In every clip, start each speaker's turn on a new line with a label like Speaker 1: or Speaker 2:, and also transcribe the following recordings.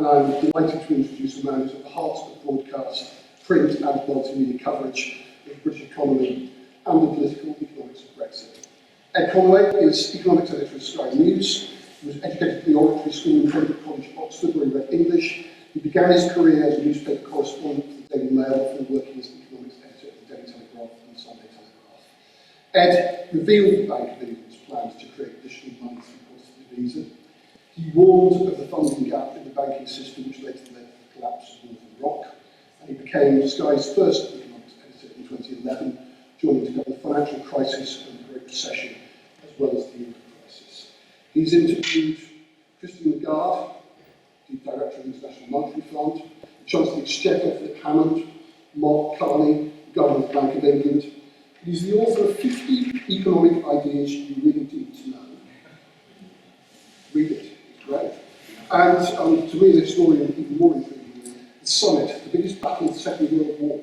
Speaker 1: and I'm delighted to introduce a man who's at the heart of broadcast, print and multimedia coverage of the British economy and the political economics of Brexit. Ed Conway is economics editor of Sky News. He was educated at the Oratory School in Trinity College, Oxford, where he read English. He began his career as a newspaper correspondent for the Daily Mail, before working as an economics editor at the Daily Telegraph and Sunday Telegraph. Ed revealed the Bank of England's plans to create additional money through quantitative easing. He warned of the funding gap in the banking system, which later led to the collapse of Northern Rock, and he became Sky's first economics editor in 2011, joining to cover the financial crisis and the Great Recession, as well as the Euro crisis. He's interviewed Christine Lagarde, the Director of the International Monetary Fund, the Chancellor of the Exchequer, Philip Hammond, Mark Carney, the Governor of the Bank of England. He's the author of 50 economic ideas you really need to know. Read it, it's great. And to me, this story is even more intriguing. The Sonnet, the biggest battle of the Second World War,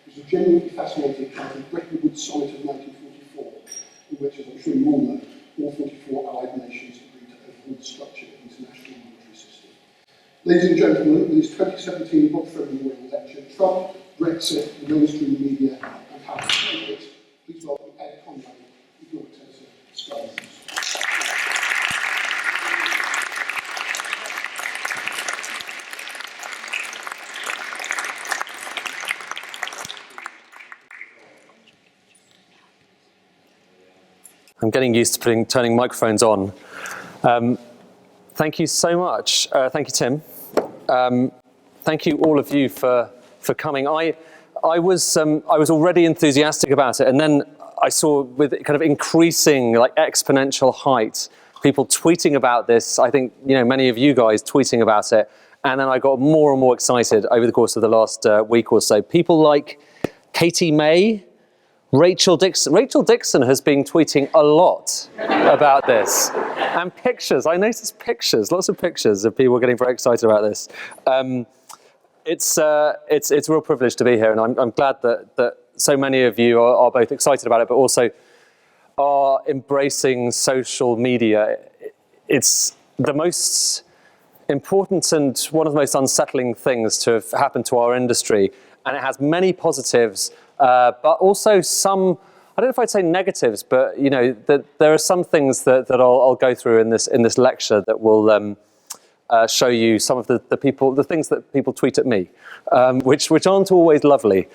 Speaker 1: was a genuinely fascinating account of the Bretton Woods Sonnet of 1944, in which, as I'm sure you all know, all 44 Allied nations agreed to overhaul the structure of the international monetary system. Ladies and gentlemen, with his 2017 Bob Fred Memorial Lecture, Trump, Brexit, the mainstream media, and how to take it, please welcome Ed Conway, economics editor of Sky News.
Speaker 2: I'm getting used to turning microphones on. Thank you so much. Thank you, Tim. Thank you, all of you, for coming. I was already enthusiastic about it, and then I saw, with kind of increasing, like, exponential height, people tweeting about this. I think, you know, many of you guys tweeting about it, and then I got more and more excited over the course of the last week or so. People like Katie May, Rachel Dixon. Rachel Dixon has been tweeting a lot about this. And pictures, I noticed pictures, lots of pictures of people getting very excited about this. It's a real privilege to be here, and I'm glad that so many of you are both excited about it, but also are embracing social media. It's the most important and one of the most unsettling things to have happened to our industry, and it has many positives, but also some, I don't know if I'd say negatives, but, you know, that there are some things that I'll go through in this lecture that will show you some of the things that people tweet at me, which aren't always lovely,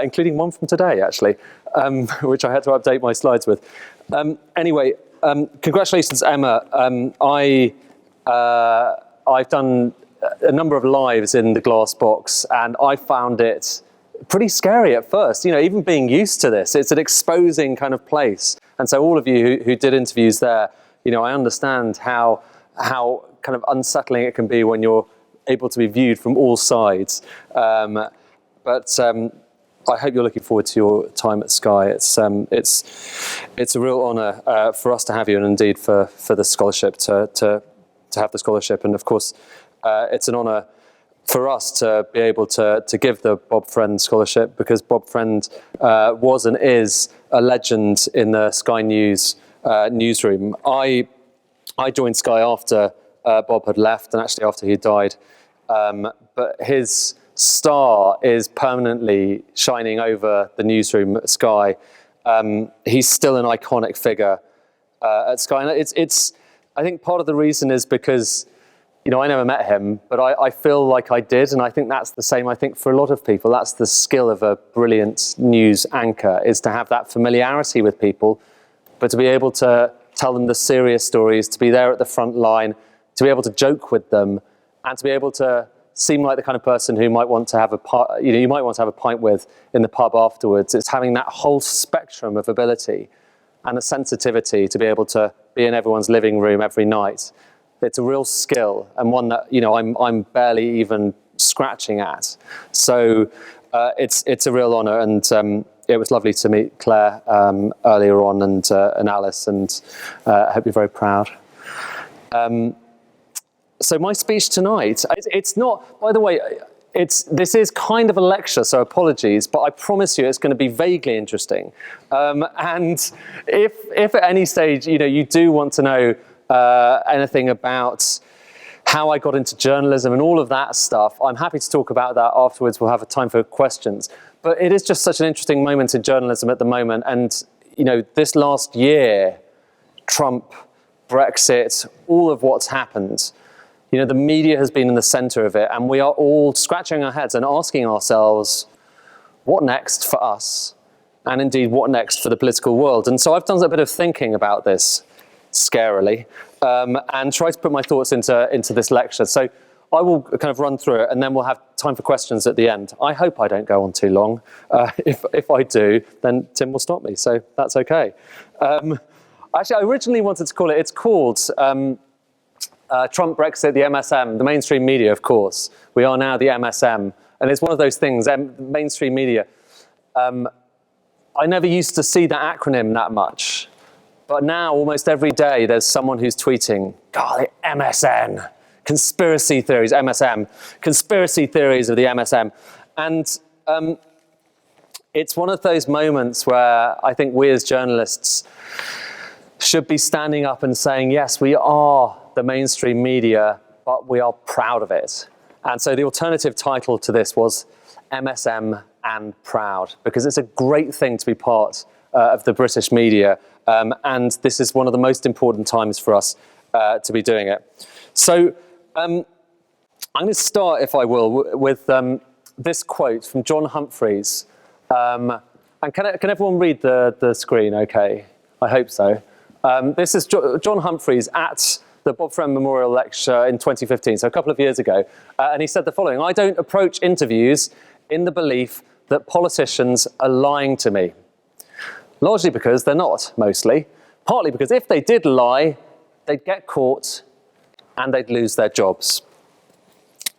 Speaker 2: including one from today, actually, which I had to update my slides with. Anyway, congratulations, Emma. I've done a number of lives in the glass box, and I found it pretty scary at first, you know, even being used to this. It's an exposing kind of place. And so all of you who did interviews there, you know, I understand how kind of unsettling it can be when you're able to be viewed from all sides. But I hope you're looking forward to your time at Sky. It's a real honour for us to have you, and indeed for the scholarship, to have the scholarship. And of course, it's an honour for us to be able to give the Bob Friend Scholarship, because Bob Friend was and is a legend in the Sky News newsroom. I joined Sky after Bob had left, and actually after he died. But his star is permanently shining over the newsroom at Sky. He's still an iconic figure at Sky. And it's I think part of the reason is because, you know, I never met him, but I feel like I did, and I think that's the same, I think, for a lot of people. That's the skill of a brilliant news anchor, is to have that familiarity with people, but to be able to tell them the serious stories, to be there at the front line, to be able to joke with them, and to be able to seem like the kind of person who you might want to have a pint with in the pub afterwards. It's having that whole spectrum of ability and a sensitivity to be able to be in everyone's living room every night. It's a real skill, and one that, you know, I'm barely even scratching at. So it's a real honour, and it was lovely to meet Claire earlier on, and Alice, and I hope you're very proud. So my speech tonight, it's not, by the way, this is kind of a lecture, so apologies, but I promise you it's going to be vaguely interesting. And if at any stage, you know, you do want to know anything about how I got into journalism and all of that stuff. I'm happy to talk about that afterwards. We'll have a time for questions. But it is just such an interesting moment in journalism at the moment. And, this last year, Trump, Brexit, all of what's happened, the media has been in the center of it. And we are all scratching our heads and asking ourselves, what next for us? And indeed, what next for the political world? And so I've done a bit of thinking about this, scarily, and try to put my thoughts into this lecture. So I will kind of run through it, and then we'll have time for questions at the end. I hope I don't go on too long. If I do, then Tim will stop me, so that's okay. Actually, I originally wanted to call it, it's called Trump, Brexit, the MSM, the mainstream media, of course. We are now the MSM, and it's one of those things, mainstream media. I never used to see that acronym that much. But now, almost every day, there's someone who's tweeting, God, the MSN, conspiracy theories, MSM, conspiracy theories of the MSM. And it's one of those moments where I think we as journalists should be standing up and saying, yes, we are the mainstream media, but we are proud of it. And so the alternative title to this was MSM and Proud, because it's a great thing to be part of the British media. And this is one of the most important times for us to be doing it. So I'm going to start, if I will, with this quote from John Humphreys. And can everyone read the screen okay? I hope so. This is John Humphreys at the Bob Friend Memorial Lecture in 2015, so a couple of years ago. And he said the following: I don't approach interviews in the belief that politicians are lying to me. Largely because they're not, mostly. Partly because if they did lie, they'd get caught and they'd lose their jobs.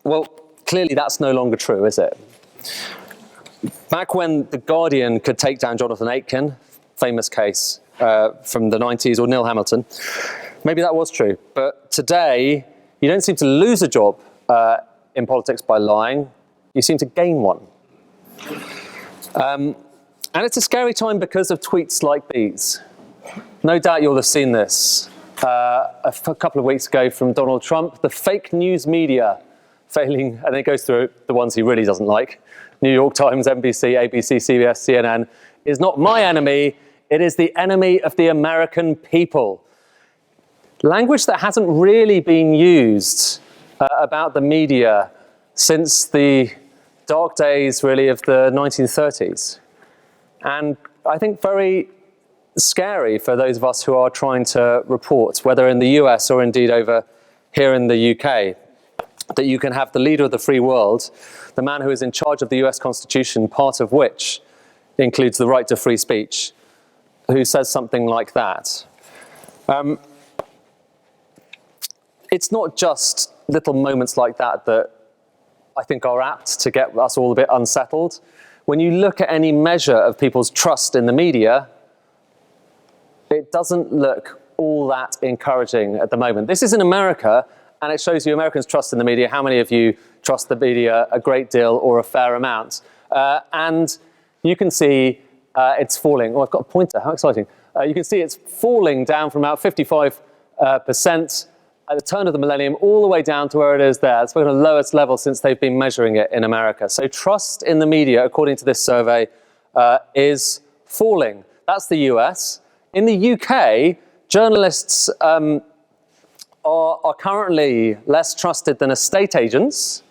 Speaker 2: Well, clearly that's no longer true, is it? Back when The Guardian could take down Jonathan Aitken, famous case from the 90s, or Neil Hamilton, maybe that was true. But today, you don't seem to lose a job in politics by lying. You seem to gain one. And it's a scary time because of tweets like these. No doubt you'll have seen this a couple of weeks ago from Donald Trump, the fake news media failing, and it goes through the ones he really doesn't like. New York Times, NBC, ABC, CBS, CNN is not my enemy, it is the enemy of the American people. Language that hasn't really been used about the media since the dark days, really, of the 1930s. And I think very scary for those of us who are trying to report, whether in the US or indeed over here in the UK, that you can have the leader of the free world, the man who is in charge of the US Constitution, part of which includes the right to free speech, who says something like that. It's not just little moments like that that I think are apt to get us all a bit unsettled. When you look at any measure of people's trust in the media, it doesn't look all that encouraging at the moment. This is in America, and it shows you Americans' trust in the media. How many of you trust the media a great deal or a fair amount? And you can see it's falling. Oh, I've got a pointer. How exciting. You can see it's falling down from about 55% at the turn of the millennium all the way down to where it is there. It's been the lowest level since they've been measuring it in America. So trust in the media, according to this survey, is falling. That's the US. In the UK, journalists are currently less trusted than estate agents.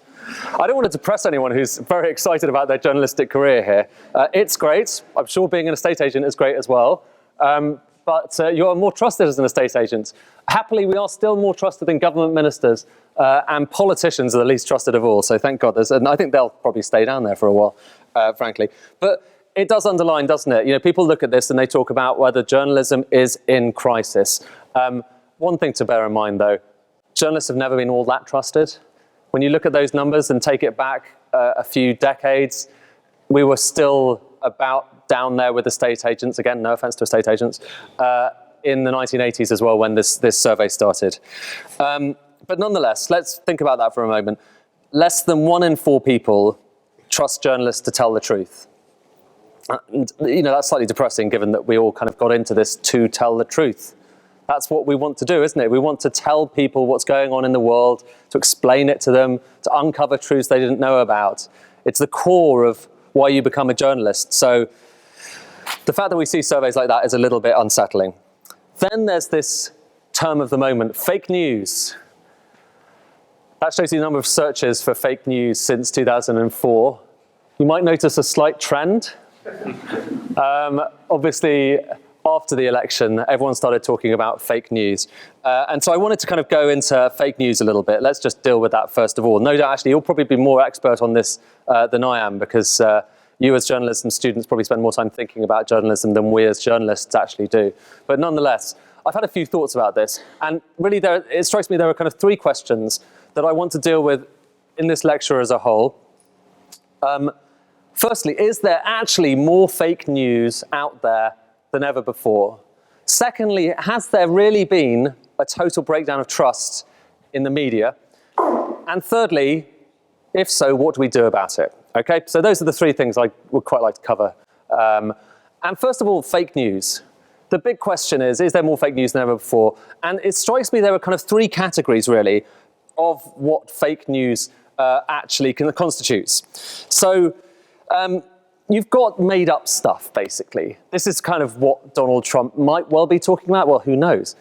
Speaker 2: I don't want to depress anyone who's very excited about their journalistic career here. It's great. I'm sure being an estate agent is great as well. But you are more trusted as an estate agent. Happily, we are still more trusted than government ministers, and politicians are the least trusted of all. So thank God. And I think they'll probably stay down there for a while, frankly. But it does underline, doesn't it? People look at this and they talk about whether journalism is in crisis. One thing to bear in mind, though, journalists have never been all that trusted. When you look at those numbers and take it back a few decades, we were still about down there with estate agents. Again, no offense to estate agents. In the 1980s as well, when this survey started. But nonetheless, let's think about that for a moment. Less than 1 in 4 people trust journalists to tell the truth. And, that's slightly depressing, given that we all kind of got into this to tell the truth. That's what we want to do, isn't it? We want to tell people what's going on in the world, to explain it to them, to uncover truths they didn't know about. It's the core of why you become a journalist. So the fact that we see surveys like that is a little bit unsettling. Then there's this term of the moment, fake news. That shows you the number of searches for fake news since 2004. You might notice a slight trend. Obviously, after the election, everyone started talking about fake news. And so I wanted to kind of go into fake news a little bit. Let's just deal with that first of all. No doubt, actually, you'll probably be more expert on this than I am, because you as journalism students probably spend more time thinking about journalism than we as journalists actually do. But nonetheless, I've had a few thoughts about this. And really, it strikes me there are kind of three questions that I want to deal with in this lecture as a whole. Firstly, is there actually more fake news out there than ever before? Secondly, has there really been a total breakdown of trust in the media? And thirdly, if so, what do we do about it? Okay, so those are the three things I would quite like to cover. And first of all, fake news. The big question is there more fake news than ever before? And it strikes me there are kind of three categories, really, of what fake news actually constitutes. So you've got made up stuff, basically. This is kind of what Donald Trump might well be talking about. Well, who knows?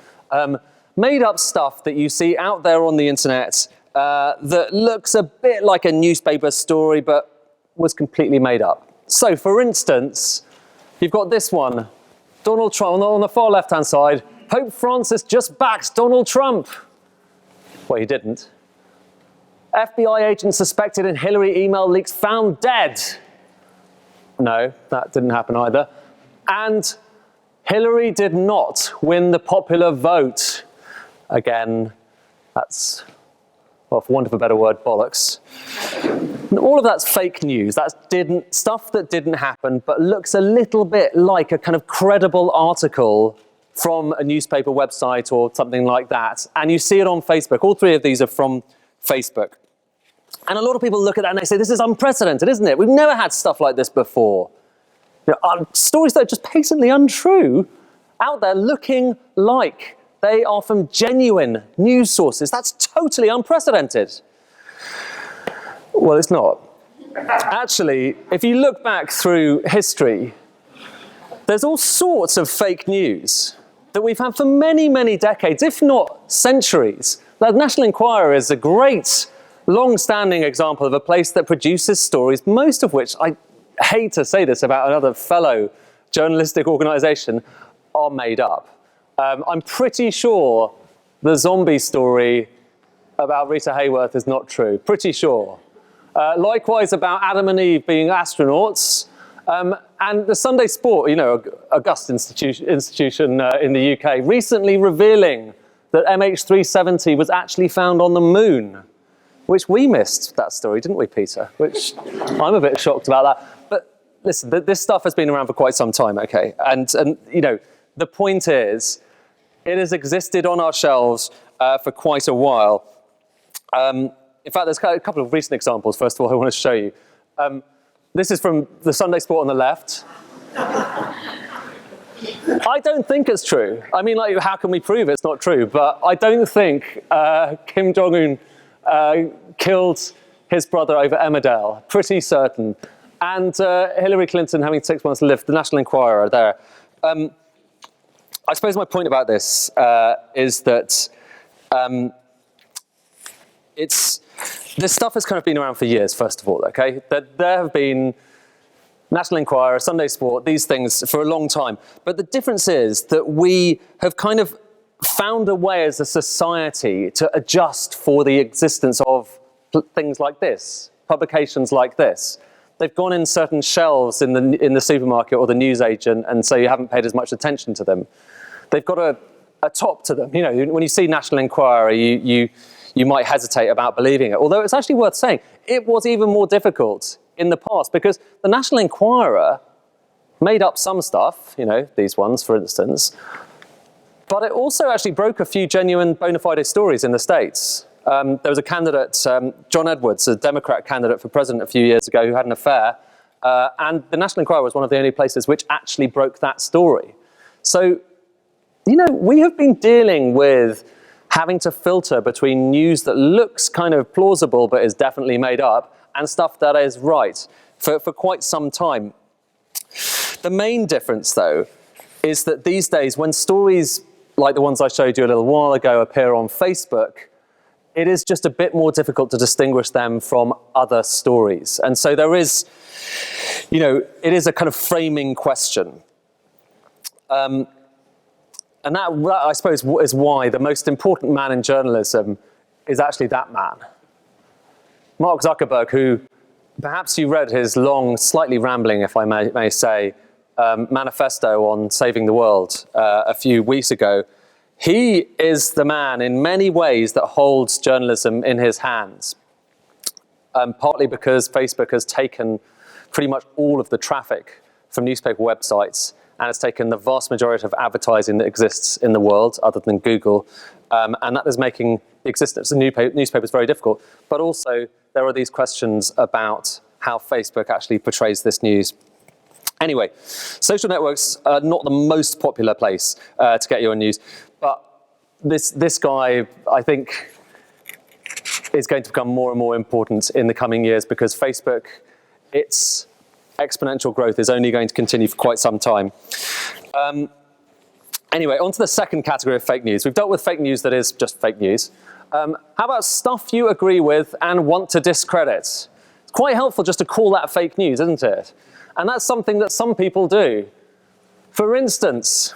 Speaker 2: Made up stuff that you see out there on the internet that looks a bit like a newspaper story, but was completely made up. So, for instance, you've got this one. Donald Trump, on the far left-hand side, Pope Francis just backed Donald Trump. Well, he didn't. FBI agent suspected in Hillary email leaks found dead. No, that didn't happen either. And Hillary did not win the popular vote. Again, that's, well, for want of a better word, bollocks. And all of that's fake news. That's stuff that didn't happen, but looks a little bit like a kind of credible article from a newspaper website or something like that. And you see it on Facebook. All three of these are from Facebook. And a lot of people look at that and they say, this is unprecedented, isn't it? We've never had stuff like this before. You know, stories that are just patently untrue out there looking like they are from genuine news sources. That's totally unprecedented. Well, it's not. Actually, if you look back through history, there's all sorts of fake news that we've had for many, many decades, if not centuries. The National Enquirer is a great long-standing example of a place that produces stories, most of which, I hate to say this about another fellow journalistic organisation, are made up. I'm pretty sure the zombie story about Rita Hayworth is not true, pretty sure. Likewise about Adam and Eve being astronauts, and the Sunday Sport, you know, august institution in the UK, recently revealing that MH370 was actually found on the moon. Which we missed that story, didn't we, Peter? Which I'm a bit shocked about that. But listen, this stuff has been around for quite some time, okay? And you know, the point is, it has existed on our shelves for quite a while. In fact, there's a couple of recent examples, first of all, I want to show you. This is from the Sunday Sport on the left. I don't think it's true. I mean, like, how can we prove it's not true? But I don't think Kim Jong-un killed his brother over Emmerdale, pretty certain. And Hillary Clinton having 6 months to live, the National Enquirer there. I suppose my point about this is that this stuff has kind of been around for years, first of all, okay? There have been National Enquirer, Sunday Sport, these things for a long time. But the difference is that we have kind of found a way as a society to adjust for the existence of things like this, publications like this. They've gone in certain shelves in the supermarket or the newsagent, and so you haven't paid as much attention to them. They've got a top to them. You know, when you see National Enquirer, you might hesitate about believing it. Although it's actually worth saying, it was even more difficult in the past because the National Enquirer made up some stuff, you know, these ones, for instance, but it also actually broke a few genuine bona fide stories in the States. There was a candidate, John Edwards, a Democrat candidate for president a few years ago who had an affair, and the National Enquirer was one of the only places which actually broke that story. So we have been dealing with having to filter between news that looks kind of plausible but is definitely made up and stuff that is right for quite some time. The main difference, though, is that these days, when stories like the ones I showed you a little while ago appear on Facebook, it is just a bit more difficult to distinguish them from other stories. And so there is, it is a kind of framing question. And that, I suppose, is why the most important man in journalism is actually that man. Mark Zuckerberg, who perhaps you read his long, slightly rambling, if I may say, manifesto on saving the world a few weeks ago. He is the man in many ways that holds journalism in his hands, partly because Facebook has taken pretty much all of the traffic from newspaper websites and has taken the vast majority of advertising that exists in the world, other than Google, and that is making the existence of newspapers very difficult. But also, there are these questions about how Facebook actually portrays this news. Anyway, social networks are not the most popular place to get your news, but this guy, I think, is going to become more and more important in the coming years because Facebook, its exponential growth is only going to continue for quite some time. Anyway, on to the second category of fake news. We've dealt with fake news that is just fake news. How about stuff you agree with and want to discredit? It's quite helpful just to call that fake news, isn't it? And that's something that some people do. For instance,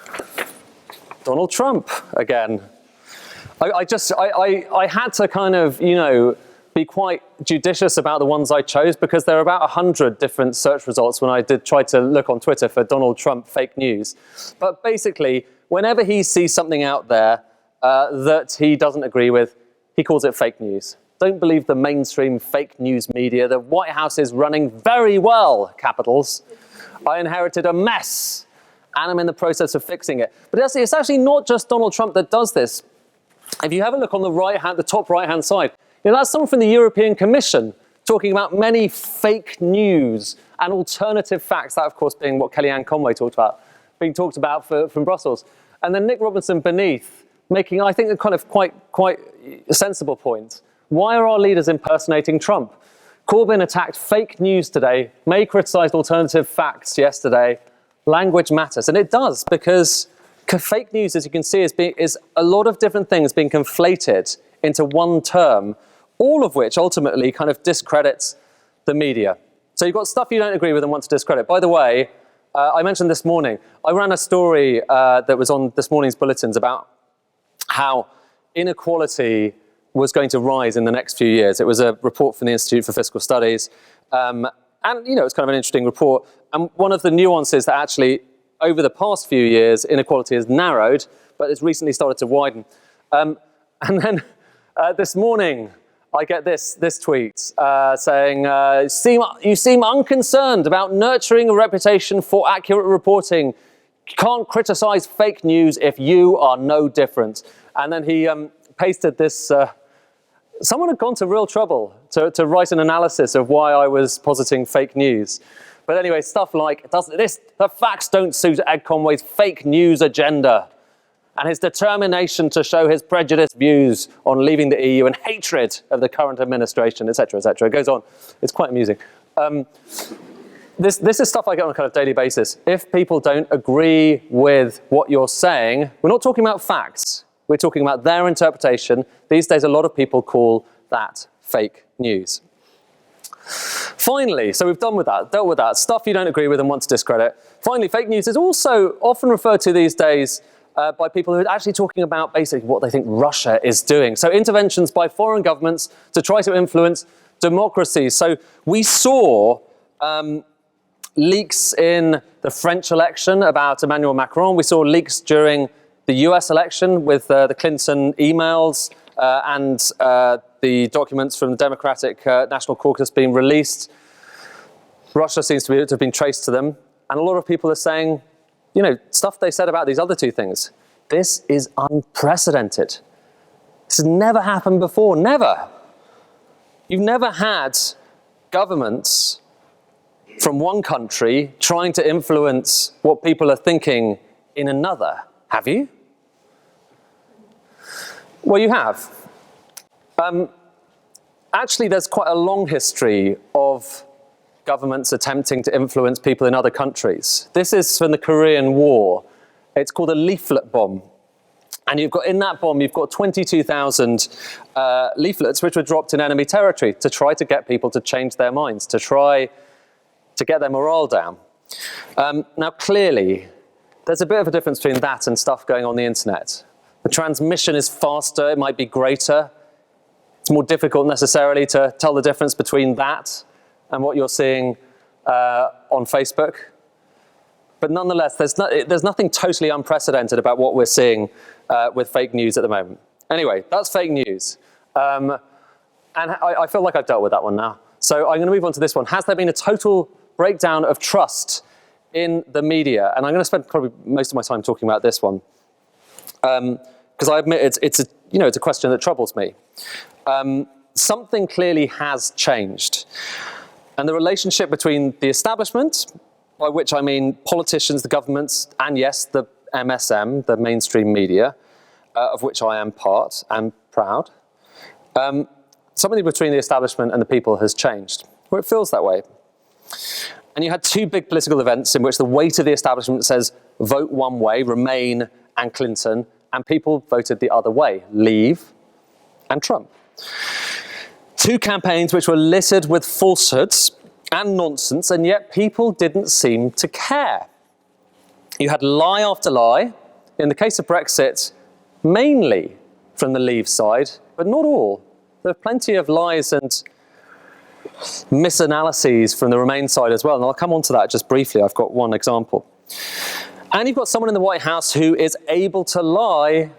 Speaker 2: Donald Trump again. I had to kind of, be quite judicious about the ones I chose because there are about 100 different search results when I did try to look on Twitter for Donald Trump fake news. But basically, whenever he sees something out there that he doesn't agree with, he calls it fake news. Don't believe the mainstream fake news media. The White House is running very well, capitals. I inherited a mess, and I'm in the process of fixing it. But it's actually not just Donald Trump that does this. If you have a look on the top right-hand side, that's someone from the European Commission talking about many fake news and alternative facts, that of course being what Kellyanne Conway talked about, being talked about from Brussels. And then Nick Robinson beneath, making, I think, a kind of quite sensible point. Why are our leaders impersonating Trump? Corbyn attacked fake news today. May criticised alternative facts yesterday. Language matters. And it does, because fake news, as you can see, is a lot of different things being conflated into one term, all of which ultimately kind of discredits the media. So you've got stuff you don't agree with and want to discredit. By the way, I mentioned this morning, I ran a story that was on this morning's bulletins about how inequality was going to rise in the next few years. It was a report from the Institute for Fiscal Studies. And, it's kind of an interesting report. And one of the nuances that actually, over the past few years, inequality has narrowed, but it's recently started to widen. And then this morning, I get this tweet saying, you seem unconcerned about nurturing a reputation for accurate reporting. You can't criticize fake news if you are no different. And then he pasted this. Someone had gone to real trouble to write an analysis of why I was positing fake news. But anyway, stuff like, the facts don't suit Ed Conway's fake news agenda and his determination to show his prejudiced views on leaving the EU and hatred of the current administration, etc., etc. It goes on. It's quite amusing. This is stuff I get on a kind of daily basis. If people don't agree with what you're saying, we're not talking about facts. We're talking about their interpretation. These days, a lot of people call that fake news. Finally, so we've dealt with that. Stuff you don't agree with and want to discredit. Finally, fake news is also often referred to these days by people who are actually talking about basically what they think Russia is doing. So interventions by foreign governments to try to influence democracies. So we saw leaks in the French election about Emmanuel Macron. We saw leaks during the US election with the Clinton emails and the documents from the Democratic National Caucus being released. Russia seems to have been traced to them. And a lot of people are saying, stuff they said about these other two things. This is unprecedented. This has never happened before, never. You've never had governments from one country trying to influence what people are thinking in another, have you? Well, you have. Actually, there's quite a long history of governments attempting to influence people in other countries. This is from the Korean War. It's called a leaflet bomb. And in that bomb, you've got 22,000 leaflets which were dropped in enemy territory to try to get people to change their minds, to try to get their morale down. Now, clearly, there's a bit of a difference between that and stuff going on the internet. The transmission is faster, it might be greater. It's more difficult necessarily to tell the difference between that and what you're seeing on Facebook. But nonetheless, there's nothing totally unprecedented about what we're seeing with fake news at the moment. Anyway, that's fake news. And I feel like I've dealt with that one now. So I'm going to move on to this one. Has there been a total breakdown of trust in the media? And I'm going to spend probably most of my time talking about this one. Because I admit it's a question that troubles me. Something clearly has changed. And the relationship between the establishment, by which I mean politicians, the governments, and yes, the MSM, the mainstream media, of which I am part and proud, something between the establishment and the people has changed, or it feels that way. And you had two big political events in which the weight of the establishment says vote one way, Remain and Clinton, and people voted the other way, Leave and Trump. Two campaigns which were littered with falsehoods and nonsense, and yet people didn't seem to care. You had lie after lie. In the case of Brexit, mainly from the Leave side, but not all. There are plenty of lies and misanalyses from the Remain side as well, and I'll come on to that just briefly. I've got one example. And you've got someone in the White House who is able to lie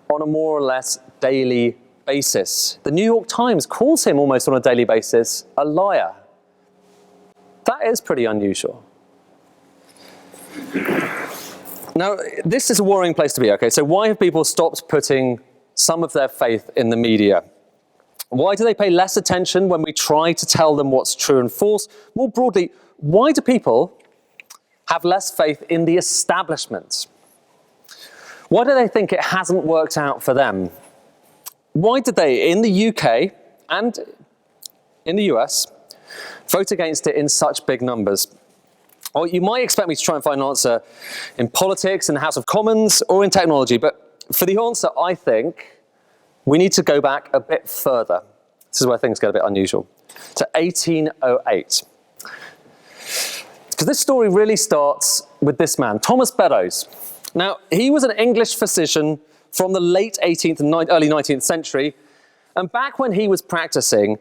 Speaker 2: on a more or less daily basis. The New York Times calls him almost on a daily basis a liar. That is pretty unusual. Now, this is a worrying place to be, okay? So why have people stopped putting some of their faith in the media? Why do they pay less attention when we try to tell them what's true and false? More broadly, why do people have less faith in the establishment? Why do they think it hasn't worked out for them? Why did they, in the UK and in the US, vote against it in such big numbers? Well, you might expect me to try and find an answer in politics, in the House of Commons, or in technology, but for the answer, I think we need to go back a bit further. This is where things get a bit unusual. To 1808. Because this story really starts with this man, Thomas Beddoes. Now, he was an English physician from the late 18th and early 19th century, and back when he was practicing,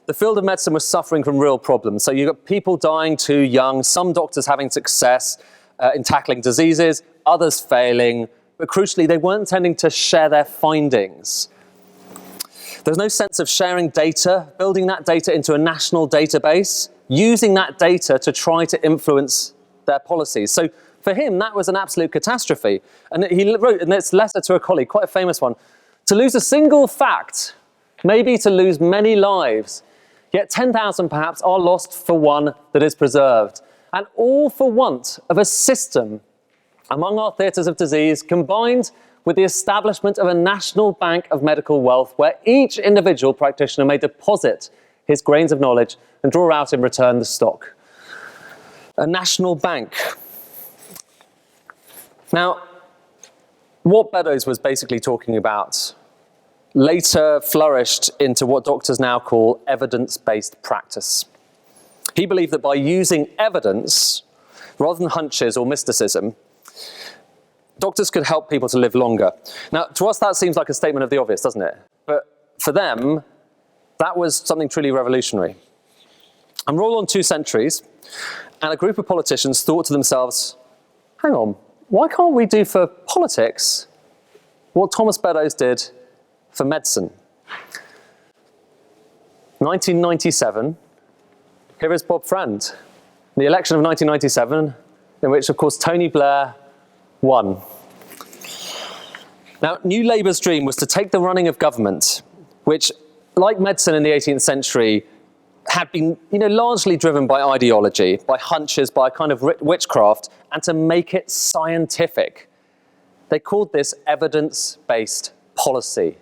Speaker 2: the field of medicine was suffering from real problems. So you've got people dying too young, some doctors having success in tackling diseases, others failing, but crucially, they weren't tending to share their findings. There's no sense of sharing data, building that data into a national database, using that data to try to influence their policies. So for him, that was an absolute catastrophe. And he wrote in this letter to a colleague, quite a famous one, to lose a single fact, maybe to lose many lives, yet 10,000 perhaps are lost for one that is preserved. And all for want of a system among our theatres of disease combined with the establishment of a national bank of medical wealth where each individual practitioner may deposit his grains of knowledge and draw out in return the stock. A national bank. Now, what Beddoes was basically talking about later flourished into what doctors now call evidence-based practice. He believed that by using evidence, rather than hunches or mysticism, doctors could help people to live longer. Now, to us, that seems like a statement of the obvious, doesn't it? But for them, that was something truly revolutionary. And roll on 2 centuries, and a group of politicians thought to themselves, hang on, why can't we do for politics what Thomas Beddoes did for medicine? 1997, here is Bob Frand. The election of 1997, in which, of course, Tony Blair won. Now, New Labour's dream was to take the running of government, which, like medicine in the 18th century, had been largely driven by ideology, by hunches, by a kind of witchcraft, and to make it scientific. They called this evidence-based policy.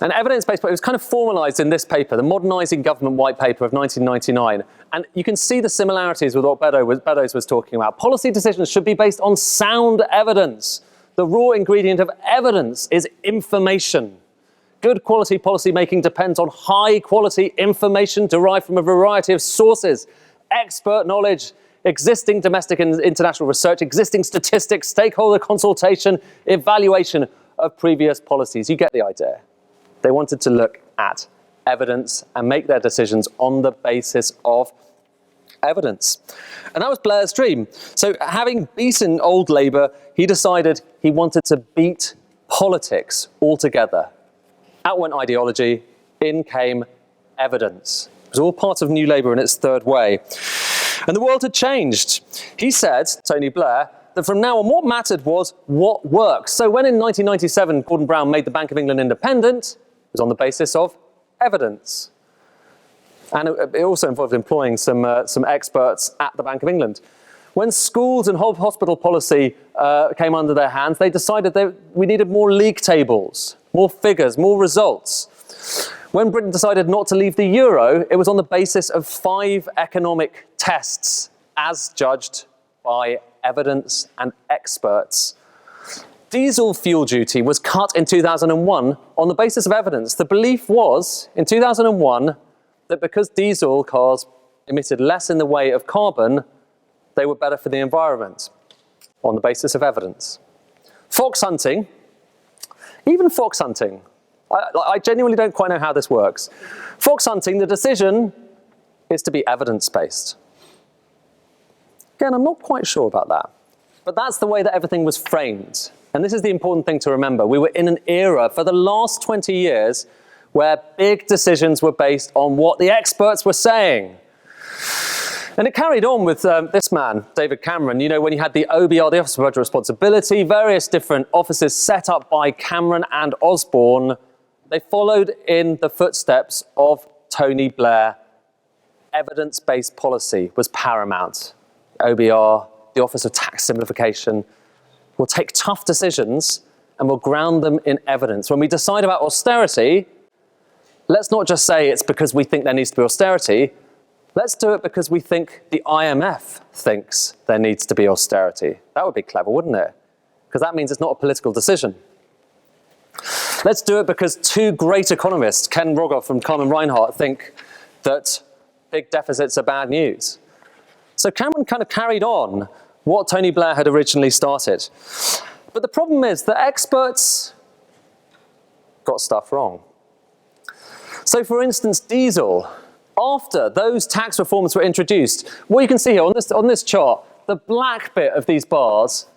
Speaker 2: And evidence-based, it was kind of formalised in this paper, the Modernising Government White Paper of 1999. And you can see the similarities with what Beddoes was talking about. Policy decisions should be based on sound evidence. The raw ingredient of evidence is information. Good quality policy making depends on high quality information derived from a variety of sources, expert knowledge, existing domestic and international research, existing statistics, stakeholder consultation, evaluation of previous policies. You get the idea. They wanted to look at evidence and make their decisions on the basis of evidence. And that was Blair's dream. So having beaten old Labour, he decided he wanted to beat politics altogether. Out went ideology, in came evidence. It was all part of New Labour in its third way. And the world had changed. He said, Tony Blair, that from now on what mattered was what works. So when in 1997 Gordon Brown made the Bank of England independent, it was on the basis of evidence. And it also involved employing some experts at the Bank of England. When schools and whole hospital policy came under their hands, they decided that we needed more league tables, more figures, more results. When Britain decided not to leave the euro, it was on the basis of 5 economic tests, as judged by evidence and experts. Diesel fuel duty was cut in 2001 on the basis of evidence. The belief was, in 2001, that because diesel cars emitted less in the way of carbon, they were better for the environment, on the basis of evidence. Fox hunting, even fox hunting, I genuinely don't quite know how this works. Fox hunting, the decision is to be evidence-based. Again, I'm not quite sure about that. But that's the way that everything was framed. And this is the important thing to remember. We were in an era for the last 20 years where big decisions were based on what the experts were saying. And it carried on with this man, David Cameron. You know, when you had the OBR, the Office of Budget Responsibility, various different offices set up by Cameron and Osborne, they followed in the footsteps of Tony Blair. Evidence-based policy was paramount. OBR, the Office of Tax Simplification, will take tough decisions and will ground them in evidence. When we decide about austerity, let's not just say it's because we think there needs to be austerity. Let's do it because we think the IMF thinks there needs to be austerity. That would be clever, wouldn't it? Because that means it's not a political decision. Let's do it because 2 great economists, Ken Rogoff and Carmen Reinhardt, think that big deficits are bad news. So Cameron kind of carried on what Tony Blair had originally started. But the problem is that experts got stuff wrong. So for instance, diesel, after those tax reforms were introduced, what you can see here on this chart, the black bit of these bars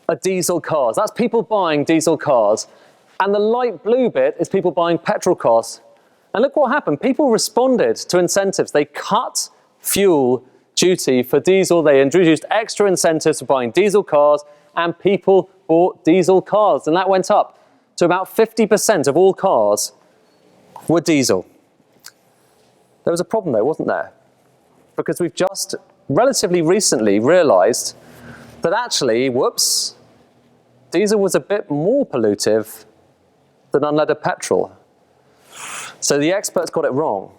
Speaker 2: are diesel cars. That's people buying diesel cars. And the light blue bit is people buying petrol cars. And look what happened. People responded to incentives. They cut fuel duty for diesel. They introduced extra incentives for buying diesel cars, and people bought diesel cars. And that went up to about 50% of all cars were diesel. There was a problem though, wasn't there? Because we've just relatively recently realized that actually, whoops, diesel was a bit more pollutive than unleaded petrol. So the experts got it wrong.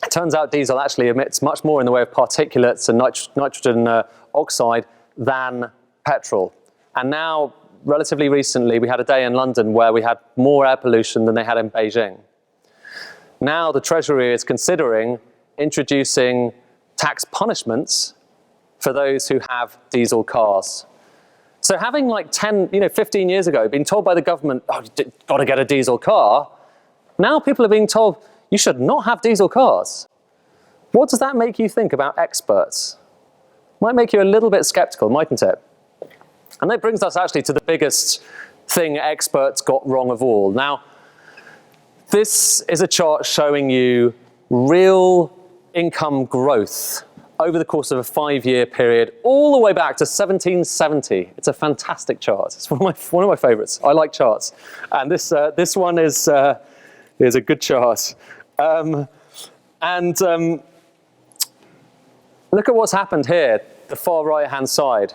Speaker 2: It turns out diesel actually emits much more in the way of particulates and nitrogen oxide than petrol. And now, relatively recently, we had a day in London where we had more air pollution than they had in Beijing. Now the Treasury is considering introducing tax punishments for those who have diesel cars. So having like 15 years ago been told by the government, oh, you've got to get a diesel car, now people are being told, you should not have diesel cars. What does that make you think about experts? Might make you a little bit skeptical, mightn't it? And that brings us actually to the biggest thing experts got wrong of all. Now, this is a chart showing you real income growth over the course of a 5-year period, all the way back to 1770. It's a fantastic chart. It's one of my favorites. I like charts. And this one is a good chart. Look at what's happened here, the far right-hand side.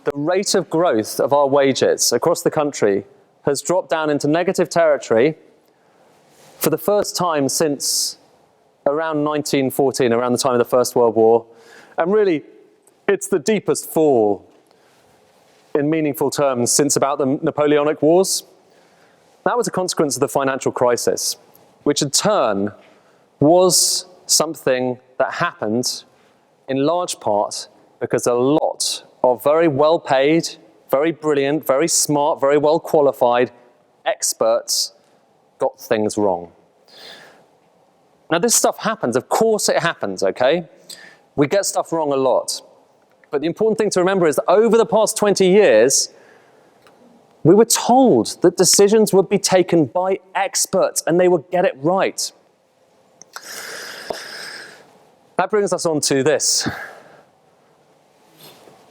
Speaker 2: The rate of growth of our wages across the country has dropped down into negative territory for the first time since around 1914, around the time of the First World War. And really, it's the deepest fall in meaningful terms since about the Napoleonic Wars. That was a consequence of the financial crisis, which in turn was something that happened in large part because a lot of very well-paid, very brilliant, very smart, very well-qualified experts got things wrong. Now, this stuff happens. Of course it happens, okay? We get stuff wrong a lot. But the important thing to remember is that over the past 20 years, we were told that decisions would be taken by experts and they would get it right. That brings us on to this.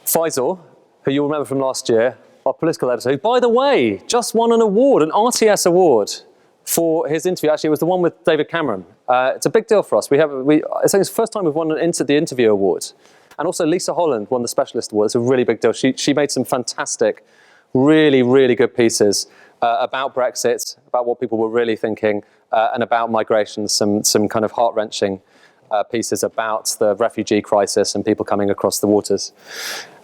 Speaker 2: Faisal, who you'll remember from last year, our political editor, who, by the way, just won an award, an RTS award, for his interview. Actually, it was the one with David Cameron. It's a big deal for us. I think it's the first time we've won the Interview Award. And also Lisa Holland won the Specialist Award. It's a really big deal. She made some fantastic, really, really good pieces about Brexit, about what people were really thinking, and about migration, some kind of heart-wrenching pieces about the refugee crisis and people coming across the waters.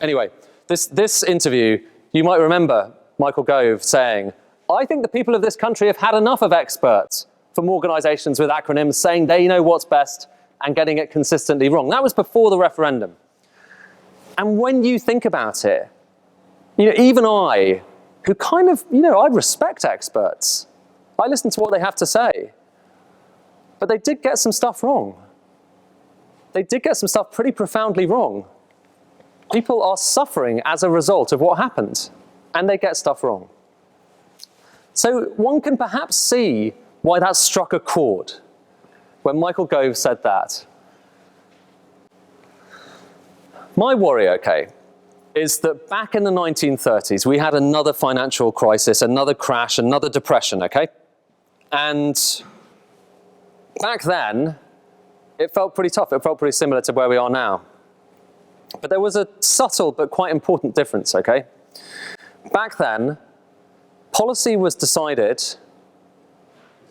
Speaker 2: Anyway, this interview, you might remember Michael Gove saying, I think the people of this country have had enough of experts from organisations with acronyms saying they know what's best and getting it consistently wrong. That was before the referendum. And when you think about it, even I, who kind of, I respect experts. I listen to what they have to say. But they did get some stuff wrong. They did get some stuff pretty profoundly wrong. People are suffering as a result of what happened, and they get stuff wrong. So one can perhaps see why that struck a chord when Michael Gove said that. My worry, okay, is that back in the 1930s, we had another financial crisis, another crash, another depression, okay? And back then, it felt pretty tough. It felt pretty similar to where we are now. But there was a subtle but quite important difference, okay? Back then, policy was decided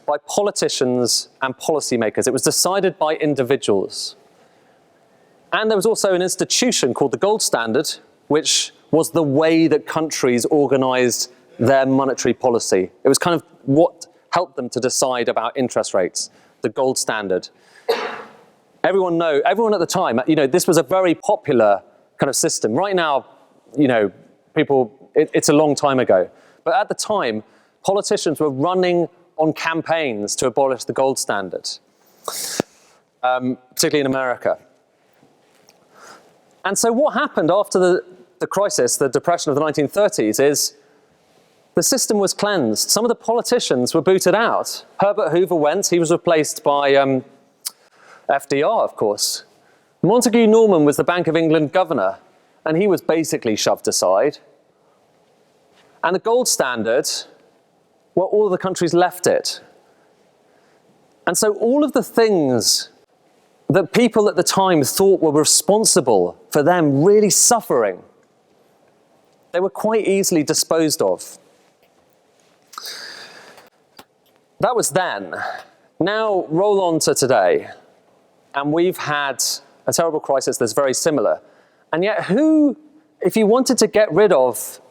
Speaker 2: by politicians and policymakers. It was decided by individuals. And there was also an institution called the gold standard, which was the way that countries organized their monetary policy. It was kind of what helped them to decide about interest rates, the gold standard. Everyone at the time, this was a very popular kind of system. Right now, it's a long time ago. But at the time, politicians were running on campaigns to abolish the gold standard, particularly in America. And so what happened after the crisis, the depression of the 1930s, is the system was cleansed. Some of the politicians were booted out. Herbert Hoover went. He was replaced by FDR, of course. Montague Norman was the Bank of England governor, and he was basically shoved aside. And the gold standard, well, all of the countries left it. And so all of the things that people at the time thought were responsible for them really suffering, they were quite easily disposed of. That was then. Now roll on to today. And we've had a terrible crisis that's very similar. And yet if you wanted to get rid of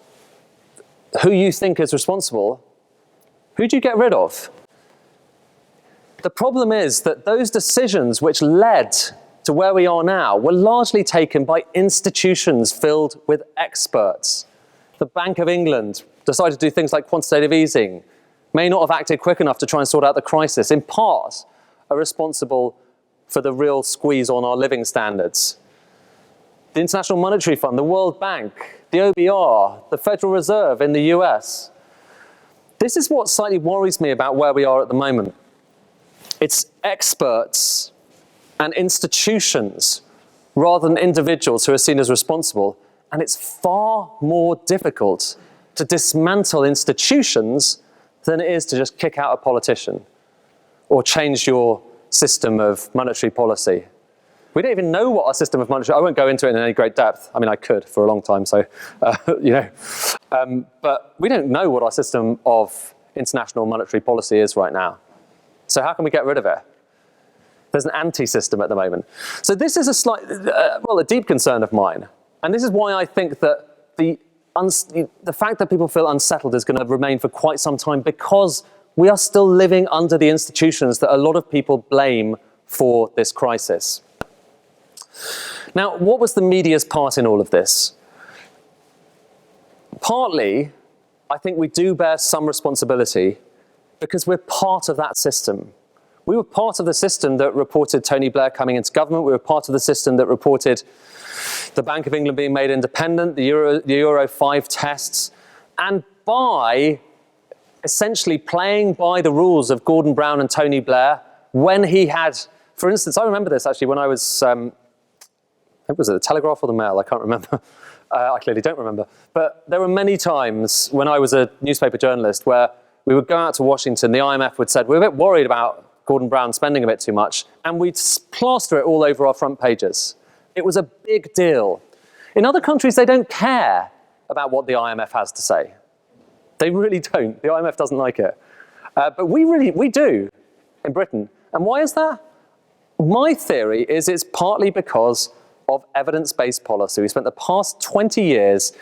Speaker 2: who you think is responsible, who do you get rid of? The problem is that those decisions which led to where we are now were largely taken by institutions filled with experts. The Bank of England decided to do things like quantitative easing, may not have acted quick enough to try and sort out the crisis, in part are responsible for the real squeeze on our living standards. The International Monetary Fund, the World Bank, the OBR, the Federal Reserve in the US. This is what slightly worries me about where we are at the moment. It's experts and institutions rather than individuals who are seen as responsible. And it's far more difficult to dismantle institutions than it is to just kick out a politician or change your system of monetary policy. We don't even know what our system of monetary, I won't go into it in any great depth. I mean, I could for a long time, so, But we don't know what our system of international monetary policy is right now. So how can we get rid of it? There's an anti-system at the moment. So this is a deep concern of mine. And this is why I think that the fact that people feel unsettled is going to remain for quite some time, because we are still living under the institutions that a lot of people blame for this crisis. Now, what was the media's part in all of this? Partly, I think we do bear some responsibility because we're part of that system. We were part of the system that reported Tony Blair coming into government. We were part of the system that reported the Bank of England being made independent, the Euro 5 tests, and by essentially playing by the rules of Gordon Brown and Tony Blair when he had, for instance, I remember this actually when I was, was it the Telegraph or the Mail? I can't remember. I clearly don't remember. But there were many times when I was a newspaper journalist where we would go out to Washington, the IMF would say, we're a bit worried about Gordon Brown spending a bit too much, and we'd plaster it all over our front pages. It was a big deal. In other countries, they don't care about what the IMF has to say. They really don't. The IMF doesn't like it. But we do in Britain. And why is that? My theory is it's partly because of evidence-based policy. We spent the past 20 years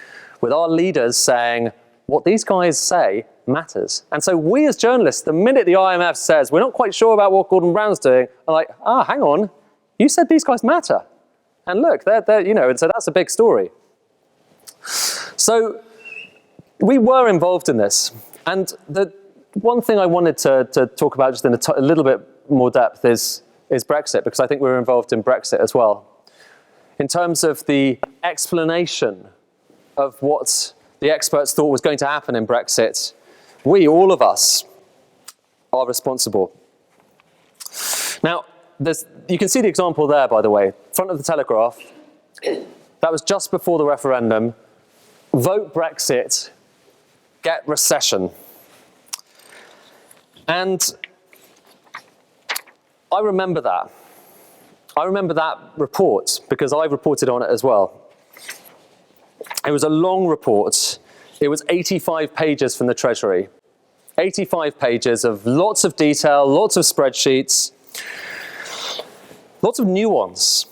Speaker 2: with our leaders saying, what these guys say matters. And so we as journalists, the minute the IMF says, we're not quite sure about what Gordon Brown's doing, are like, hang on, you said these guys matter. And look, they're and so that's a big story. So we were involved in this. And the one thing I wanted to talk about just in a little bit more depth is Brexit, because I think we were involved in Brexit as well. In terms of the explanation of what the experts thought was going to happen in Brexit, we, all of us, are responsible. Now, you can see the example there, by the way, front of the Telegraph. That was just before the referendum. Vote Brexit, get recession. And I remember that. I remember that report because I reported on it as well. It was a long report. It was 85 pages from the Treasury. 85 pages of lots of detail, lots of spreadsheets, lots of nuance.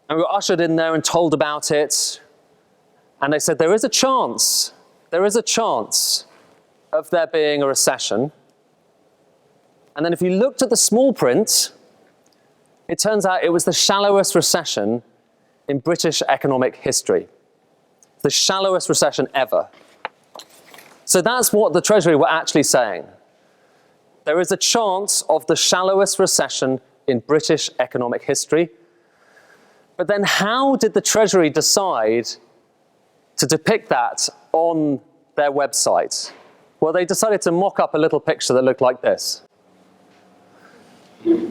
Speaker 2: And we were ushered in there and told about it. And they said, there is a chance of there being a recession. And then if you looked at the small print, it turns out it was the shallowest recession in British economic history. The shallowest recession ever. So that's what the Treasury were actually saying. There is a chance of the shallowest recession in British economic history. But then how did the Treasury decide to depict that on their website? Well, they decided to mock up a little picture that looked like this. Do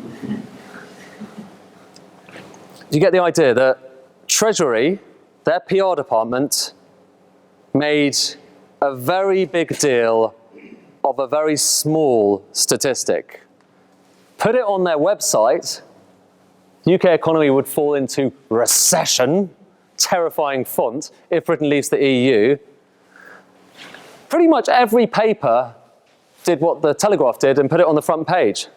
Speaker 2: you get the idea that Treasury, their PR department, made a very big deal of a very small statistic? Put it on their website, the UK economy would fall into recession, terrifying font, if Britain leaves the EU. Pretty much every paper did what the Telegraph did and put it on the front page.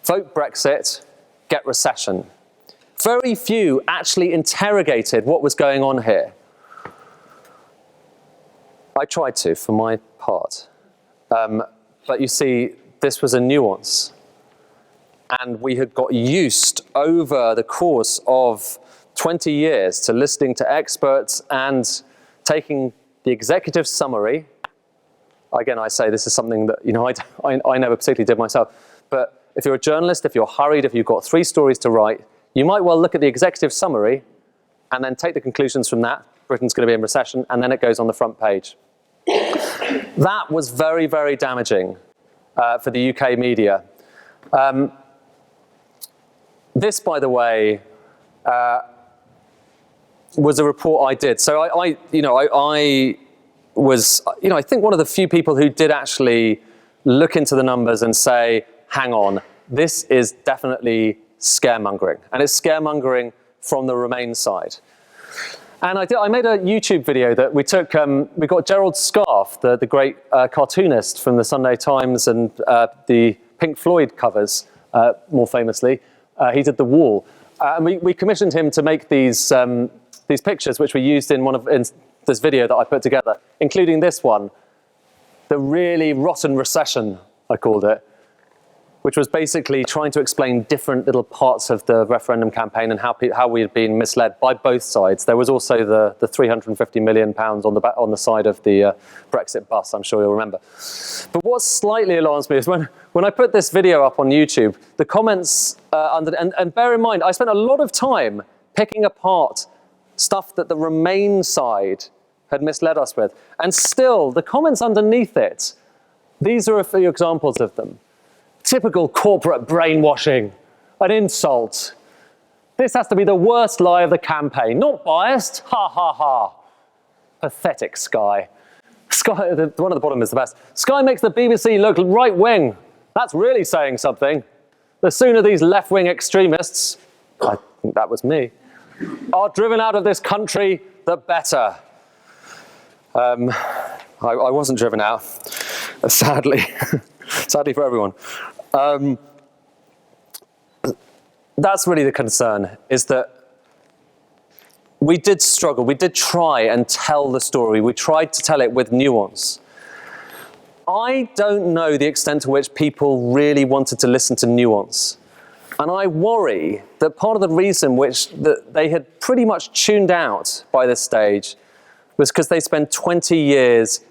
Speaker 2: Vote Brexit, get recession. Very few actually interrogated what was going on here. I tried to, for my part. But you see, this was a nuance. And we had got used over the course of 20 years to listening to experts and taking the executive summary. Again, I say this is something that I never particularly did myself. But if you're a journalist, if you're hurried, if you've got 3 stories to write, you might well look at the executive summary and then take the conclusions from that. Britain's going to be in recession, and then it goes on the front page. That was very, very damaging for the UK media. This, by the way, was a report I did. So I was, I think one of the few people who did actually look into the numbers and say, hang on, this is definitely scaremongering. And it's scaremongering from the Remain side. And I made a YouTube video that we took, we got Gerald Scarfe, the great cartoonist from the Sunday Times and the Pink Floyd covers, more famously. He did The Wall. And we commissioned him to make these pictures, which we used in this video that I put together, including this one, the really rotten recession, I called it, which was basically trying to explain different little parts of the referendum campaign and how we had been misled by both sides. There was also the £350 million on the side of the Brexit bus, I'm sure you'll remember. But what slightly alarms me is when I put this video up on YouTube, the comments and bear in mind, I spent a lot of time picking apart stuff that the Remain side had misled us with. And still, the comments underneath it, these are a few examples of them. Typical corporate brainwashing, an insult. This has to be the worst lie of the campaign. Not biased, ha ha ha. Pathetic Sky. Sky, the one at the bottom is the best. Sky makes the BBC look right wing. That's really saying something. The sooner these left wing extremists, I think that was me, are driven out of this country, the better. I wasn't driven out, sadly. Sadly for everyone. That's really the concern, is that we did struggle. We did try and tell the story. We tried to tell it with nuance. I don't know the extent to which people really wanted to listen to nuance. And I worry that part of the reason that they had pretty much tuned out by this stage was because they spent 20 years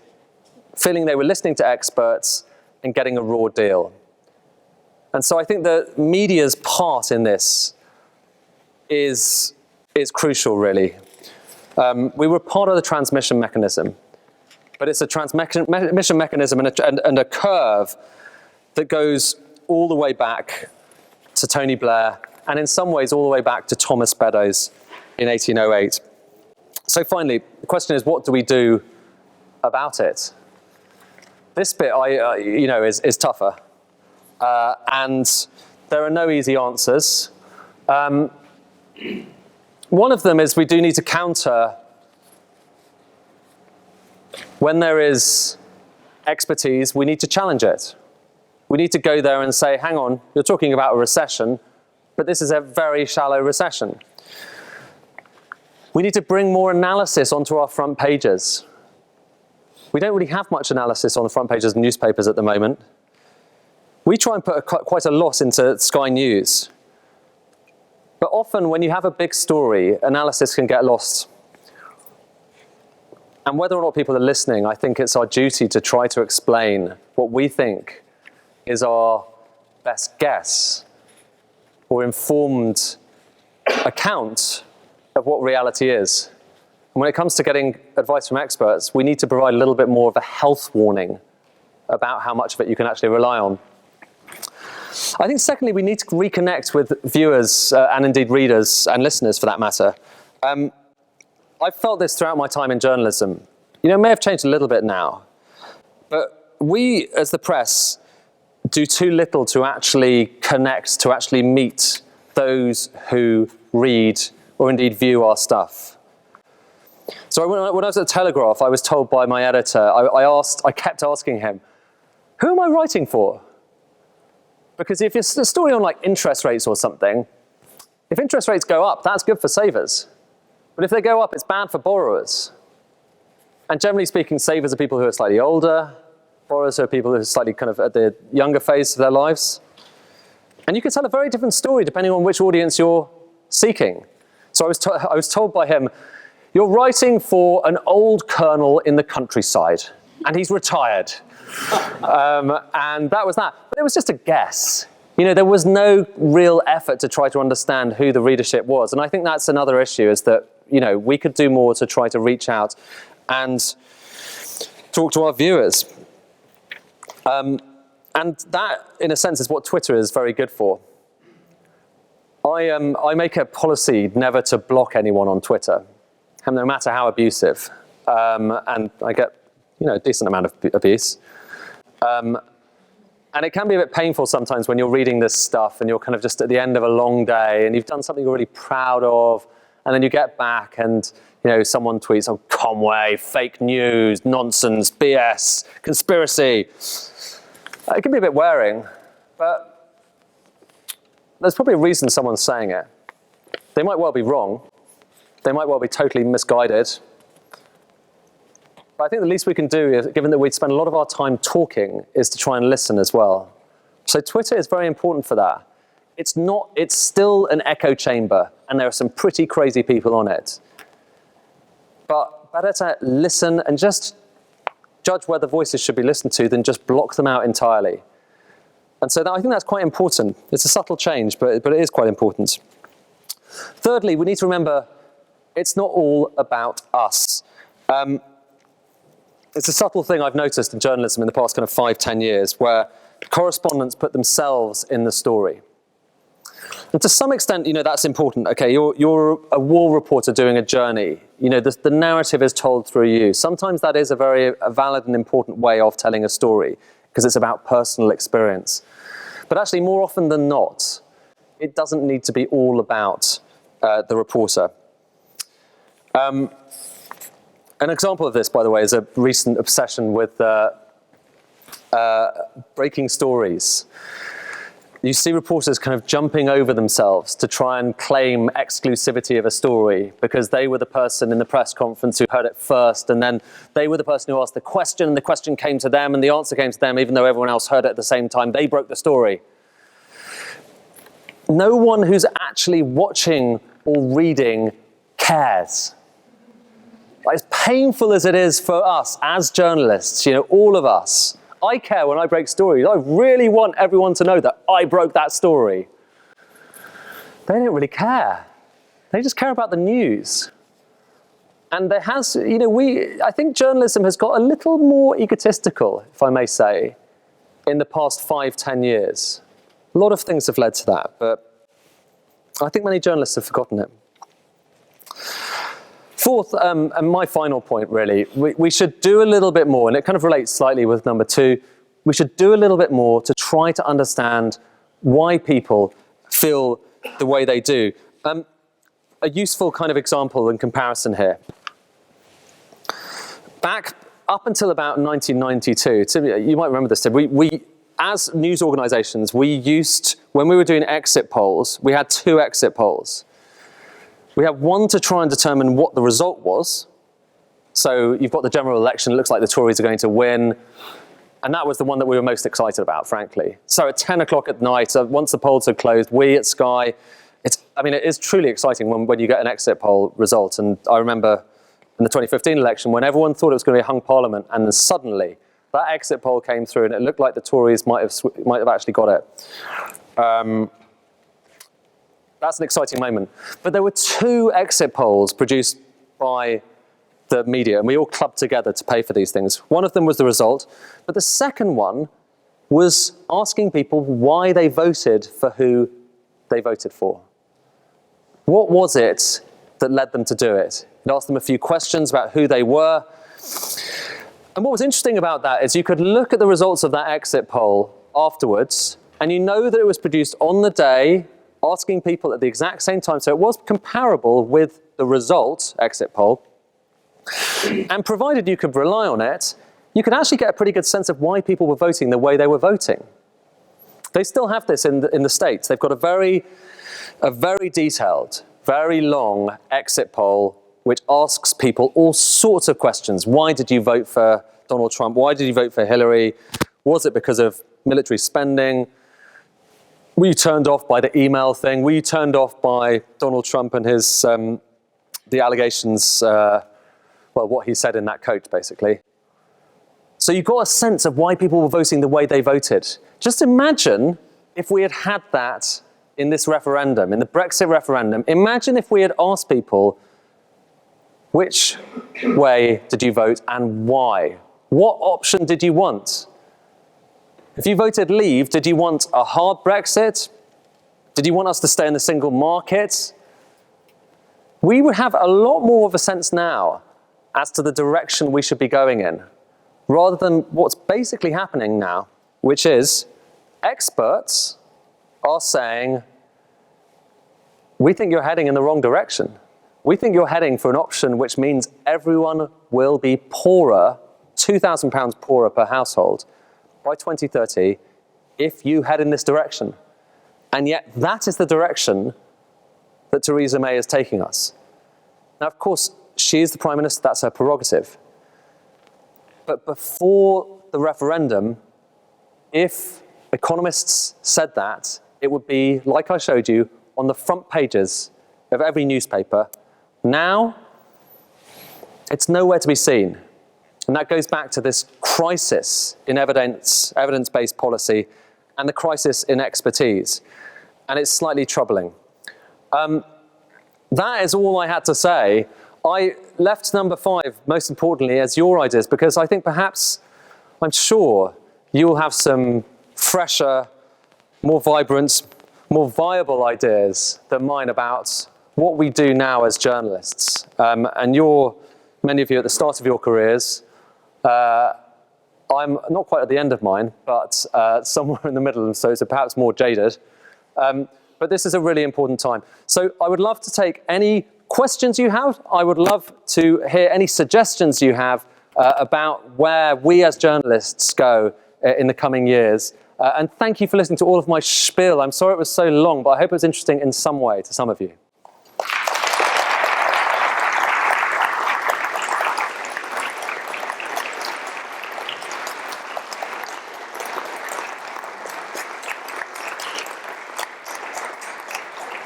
Speaker 2: feeling they were listening to experts and getting a raw deal. And so I think the media's part in this is crucial, really. We were part of the transmission mechanism, but it's a transmission mechanism and a curve that goes all the way back to Tony Blair, and in some ways all the way back to Thomas Beddoes in 1808. So finally, the question is, what do we do about it? This bit, is tougher, and there are no easy answers. One of them is we do need to counter when there is expertise. We need to challenge it. We need to go there and say, hang on, you're talking about a recession, but this is a very shallow recession. We need to bring more analysis onto our front pages. We don't really have much analysis on the front pages of newspapers at the moment. We try and put quite a lot into Sky News. But often when you have a big story, analysis can get lost. And whether or not people are listening, I think it's our duty to try to explain what we think is our best guess or informed account of what reality is. And when it comes to getting advice from experts, we need to provide a little bit more of a health warning about how much of it you can actually rely on. I think secondly, we need to reconnect with viewers and indeed readers and listeners for that matter. I've felt this throughout my time in journalism. It may have changed a little bit now, but we as the press do too little to actually connect, to actually meet those who read or indeed view our stuff. So when I was at the Telegraph, I was told by my editor, I kept asking him, who am I writing for? Because if it's a story on like interest rates or something, if interest rates go up, that's good for savers. But if they go up, it's bad for borrowers. And generally speaking, savers are people who are slightly older, borrowers are people who are slightly kind of at the younger phase of their lives. And you can tell a very different story depending on which audience you're seeking. So I was told by him, you're writing for an old colonel in the countryside, and he's retired. And that was that. But it was just a guess. There was no real effort to try to understand who the readership was. And I think that's another issue, is that, we could do more to try to reach out and talk to our viewers. And that, in a sense, is what Twitter is very good for. I make a policy never to block anyone on Twitter, and no matter how abusive. And I get, a decent amount of abuse. And it can be a bit painful sometimes when you're reading this stuff and you're kind of just at the end of a long day and you've done something you're really proud of, and then you get back and someone tweets, "Oh, Conway, fake news, nonsense, BS, conspiracy." It can be a bit wearing, but there's probably a reason someone's saying it. They might well be wrong. They might well be totally misguided. But I think the least we can do, is, given that we spend a lot of our time talking, is to try and listen as well. So Twitter is very important for that. It's still an echo chamber, and there are some pretty crazy people on it. But better to listen and just judge whether voices should be listened to than just block them out entirely. And so I think that's quite important. It's a subtle change, but it is quite important. Thirdly, we need to remember it's not all about us. It's a subtle thing I've noticed in journalism in the past kind of 5-10 years, where correspondents put themselves in the story. And to some extent, that's important. Okay, you're a war reporter doing a journey. The narrative is told through you. Sometimes that is a very valid and important way of telling a story, because it's about personal experience. But actually, more often than not, it doesn't need to be all about the reporter. An example of this, by the way, is a recent obsession with breaking stories. You see reporters kind of jumping over themselves to try and claim exclusivity of a story because they were the person in the press conference who heard it first, and then they were the person who asked the question, and the question came to them, and the answer came to them, even though everyone else heard it at the same time. They broke the story. No one who's actually watching or reading cares. As painful as it is for us as journalists, all of us, I care when I break stories. I really want everyone to know that I broke that story. They don't really care. They just care about the news. And there has, I think journalism has got a little more egotistical, if I may say, in the past 5-10 years. A lot of things have led to that, but I think many journalists have forgotten it. Fourth, and my final point really, we should do a little bit more, and it kind of relates slightly with number 2, we should do a little bit more to try to understand why people feel the way they do. A useful kind of example and comparison here. Back up until about 1992, you might remember this, Tim, we as news organizations, when we were doing exit polls, we had 2 exit polls. We had one to try and determine what the result was. So you've got the general election, it looks like the Tories are going to win. And that was the one that we were most excited about, frankly. So at 10 o'clock at night, once the polls had closed, we at Sky, it is truly exciting when you get an exit poll result. And I remember in the 2015 election, when everyone thought it was going to be a hung parliament, and then suddenly that exit poll came through and it looked like the Tories might have actually got it. That's an exciting moment. But there were 2 exit polls produced by the media, and we all clubbed together to pay for these things. One of them was the result, but the second one was asking people why they voted for who they voted for. What was it that led them to do it? It asked them a few questions about who they were. And what was interesting about that is you could look at the results of that exit poll afterwards, and you know that it was produced on the day, asking people at the exact same time. So it was comparable with the result exit poll. And provided you could rely on it, you could actually get a pretty good sense of why people were voting the way they were voting. They still have this in the States. They've got a very detailed, very long exit poll which asks people all sorts of questions. Why did you vote for Donald Trump? Why did you vote for Hillary? Was it because of military spending? Were you turned off by the email thing? Were you turned off by Donald Trump and his the allegations, what he said in that coach, basically? So you got a sense of why people were voting the way they voted. Just imagine if we had had that in this referendum, in the Brexit referendum. Imagine if we had asked people, which way did you vote and why? What option did you want? If you voted leave, did you want a hard Brexit? Did you want us to stay in the single market? We would have a lot more of a sense now as to the direction we should be going in, rather than what's basically happening now, which is experts are saying, we think you're heading in the wrong direction. we think you're heading for an option which means everyone will be poorer, £2,000 poorer per household by 2030 if you head in this direction. And yet that is the direction that Theresa May is taking us. Now, of course, she is the Prime Minister, that's her prerogative. But before the referendum, if economists said that, it would be, like I showed you, on the front pages of every newspaper. Now, it's nowhere to be seen. And that goes back to this crisis in evidence-based policy and the crisis in expertise. And it's slightly troubling. That is all I had to say. I left number 5, most importantly, as your ideas, because I think perhaps, I'm sure, you will have some fresher, more vibrant, more viable ideas than mine about what we do now as journalists. And many of you at the start of your careers, I'm not quite at the end of mine, but somewhere in the middle, so perhaps more jaded. But this is a really important time. So I would love to take any questions you have. I would love to hear any suggestions you have about where we as journalists go in the coming years. And thank you for listening to all of my spiel. I'm sorry it was so long, but I hope it was interesting in some way to some of you.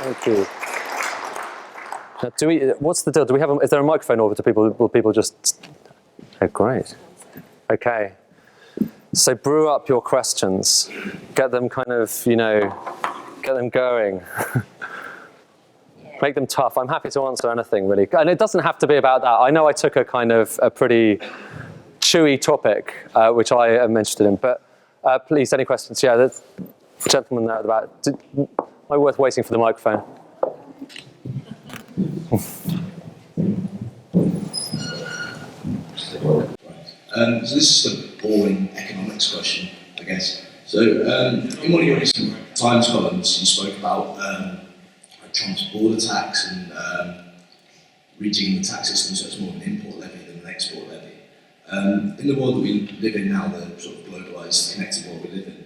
Speaker 2: Thank you. Now, what's the deal? Do we have? Is there a microphone over to people? Will people just? Oh, great. Okay. So brew up your questions. Get them kind of, get them going. Make them tough. I'm happy to answer anything, really. And it doesn't have to be about that. I know I took a kind of a pretty chewy topic, which I am interested in. But please, any questions? Yeah, the gentleman there at the back. Am I worth waiting for the microphone?
Speaker 3: So this is a boring economics question, I guess. So in one of your recent Times columns, you spoke about Trump's border tax and rejigging the tax system so it's more of an import levy than an export levy. In the world that we live in now, the sort of globalised, connected world we live in,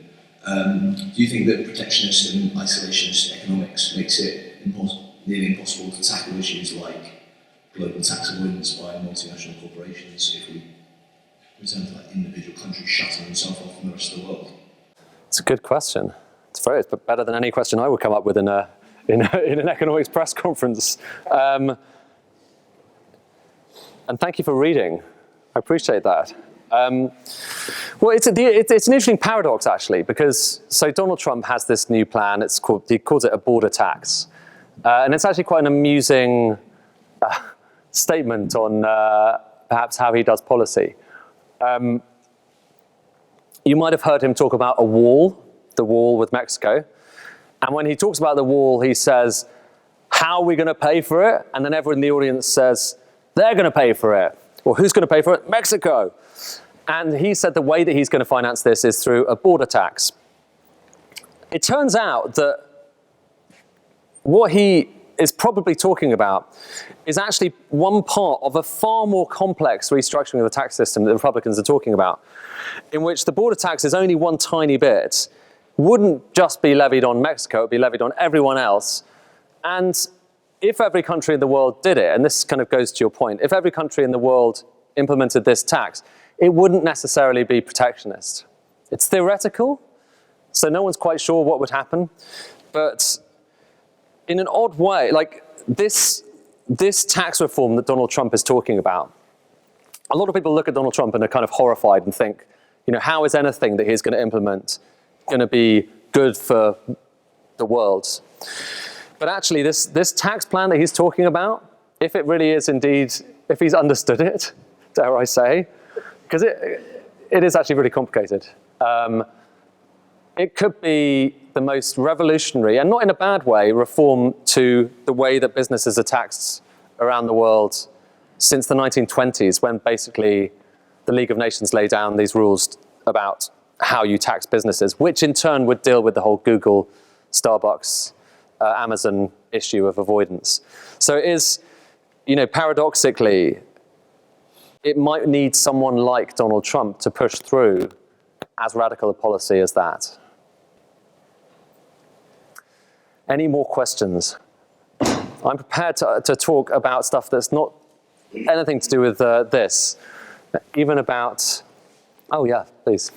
Speaker 3: do you think that protectionist and isolationist economics makes it nearly impossible to tackle issues like global tax avoidance by multinational corporations if we return to like individual countries shutting themselves off from the rest of the world?
Speaker 2: It's a good question. It's better than any question I would come up with in an economics press conference. And thank you for reading. I appreciate that. Well, it's an interesting paradox, actually, because Donald Trump has this new plan. He calls it a border tax. And it's actually quite an amusing statement on perhaps how he does policy. You might have heard him talk about the wall with Mexico. And when he talks about the wall, he says, how are we going to pay for it? And then everyone in the audience says, they're going to pay for it. Well, who's going to pay for it? Mexico. And he said the way that he's going to finance this is through a border tax. It turns out that what he is probably talking about is actually one part of a far more complex restructuring of the tax system that the Republicans are talking about, in which the border tax is only one tiny bit, wouldn't just be levied on Mexico, it would be levied on everyone else. And if every country in the world did it, and this kind of goes to your point, if every country in the world implemented this tax, it wouldn't necessarily be protectionist. It's theoretical, so no one's quite sure what would happen, but in an odd way, like this tax reform that Donald Trump is talking about, a lot of people look at Donald Trump and are kind of horrified and think, how is anything that he's going to implement going to be good for the world? But actually, this tax plan that he's talking about, if it really is indeed, if he's understood it, dare I say, because it is actually really complicated. It could be the most revolutionary, and not in a bad way, reform to the way that businesses are taxed around the world since the 1920s, when basically the League of Nations laid down these rules about how you tax businesses, which in turn would deal with the whole Google, Starbucks, Amazon issue of avoidance. So it is paradoxically, it might need someone like Donald Trump to push through as radical a policy as that. Any more questions? I'm prepared to talk about stuff that's not anything to do with this, even about, oh yeah, please.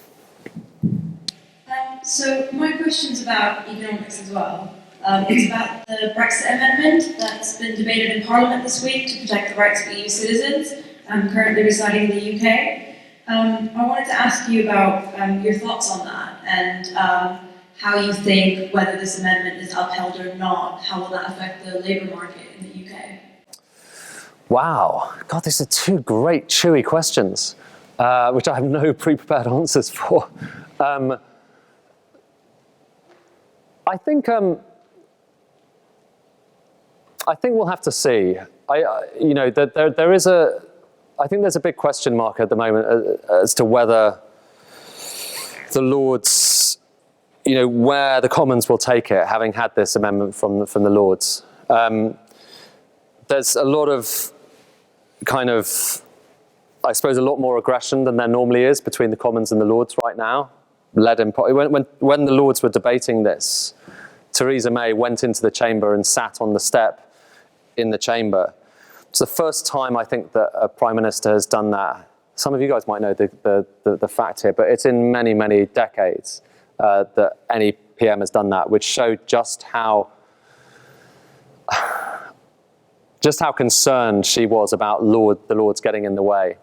Speaker 4: So my question's about economics as well. It's about the Brexit amendment that's been debated in Parliament this week to protect the rights of EU citizens currently residing in the UK. I wanted to ask you about your thoughts on that and how you think whether this amendment is upheld or not, how will that affect the labour market in the UK?
Speaker 2: Wow, God, these are two great, chewy questions, which I have no pre-prepared answers for. I think we'll have to see. I think there's a big question mark at the moment as to whether the Lords, where the Commons will take it, having had this amendment from the Lords. There's a lot of I suppose, a lot more aggression than there normally is between the Commons and the Lords right now. When the Lords were debating this, Theresa May went into the chamber and sat on the step in the chamber. It's the first time I think that a Prime Minister has done that. Some of you guys might know the fact here, but it's in many, many decades that any PM has done that, which showed just how concerned she was about the Lords getting in the way.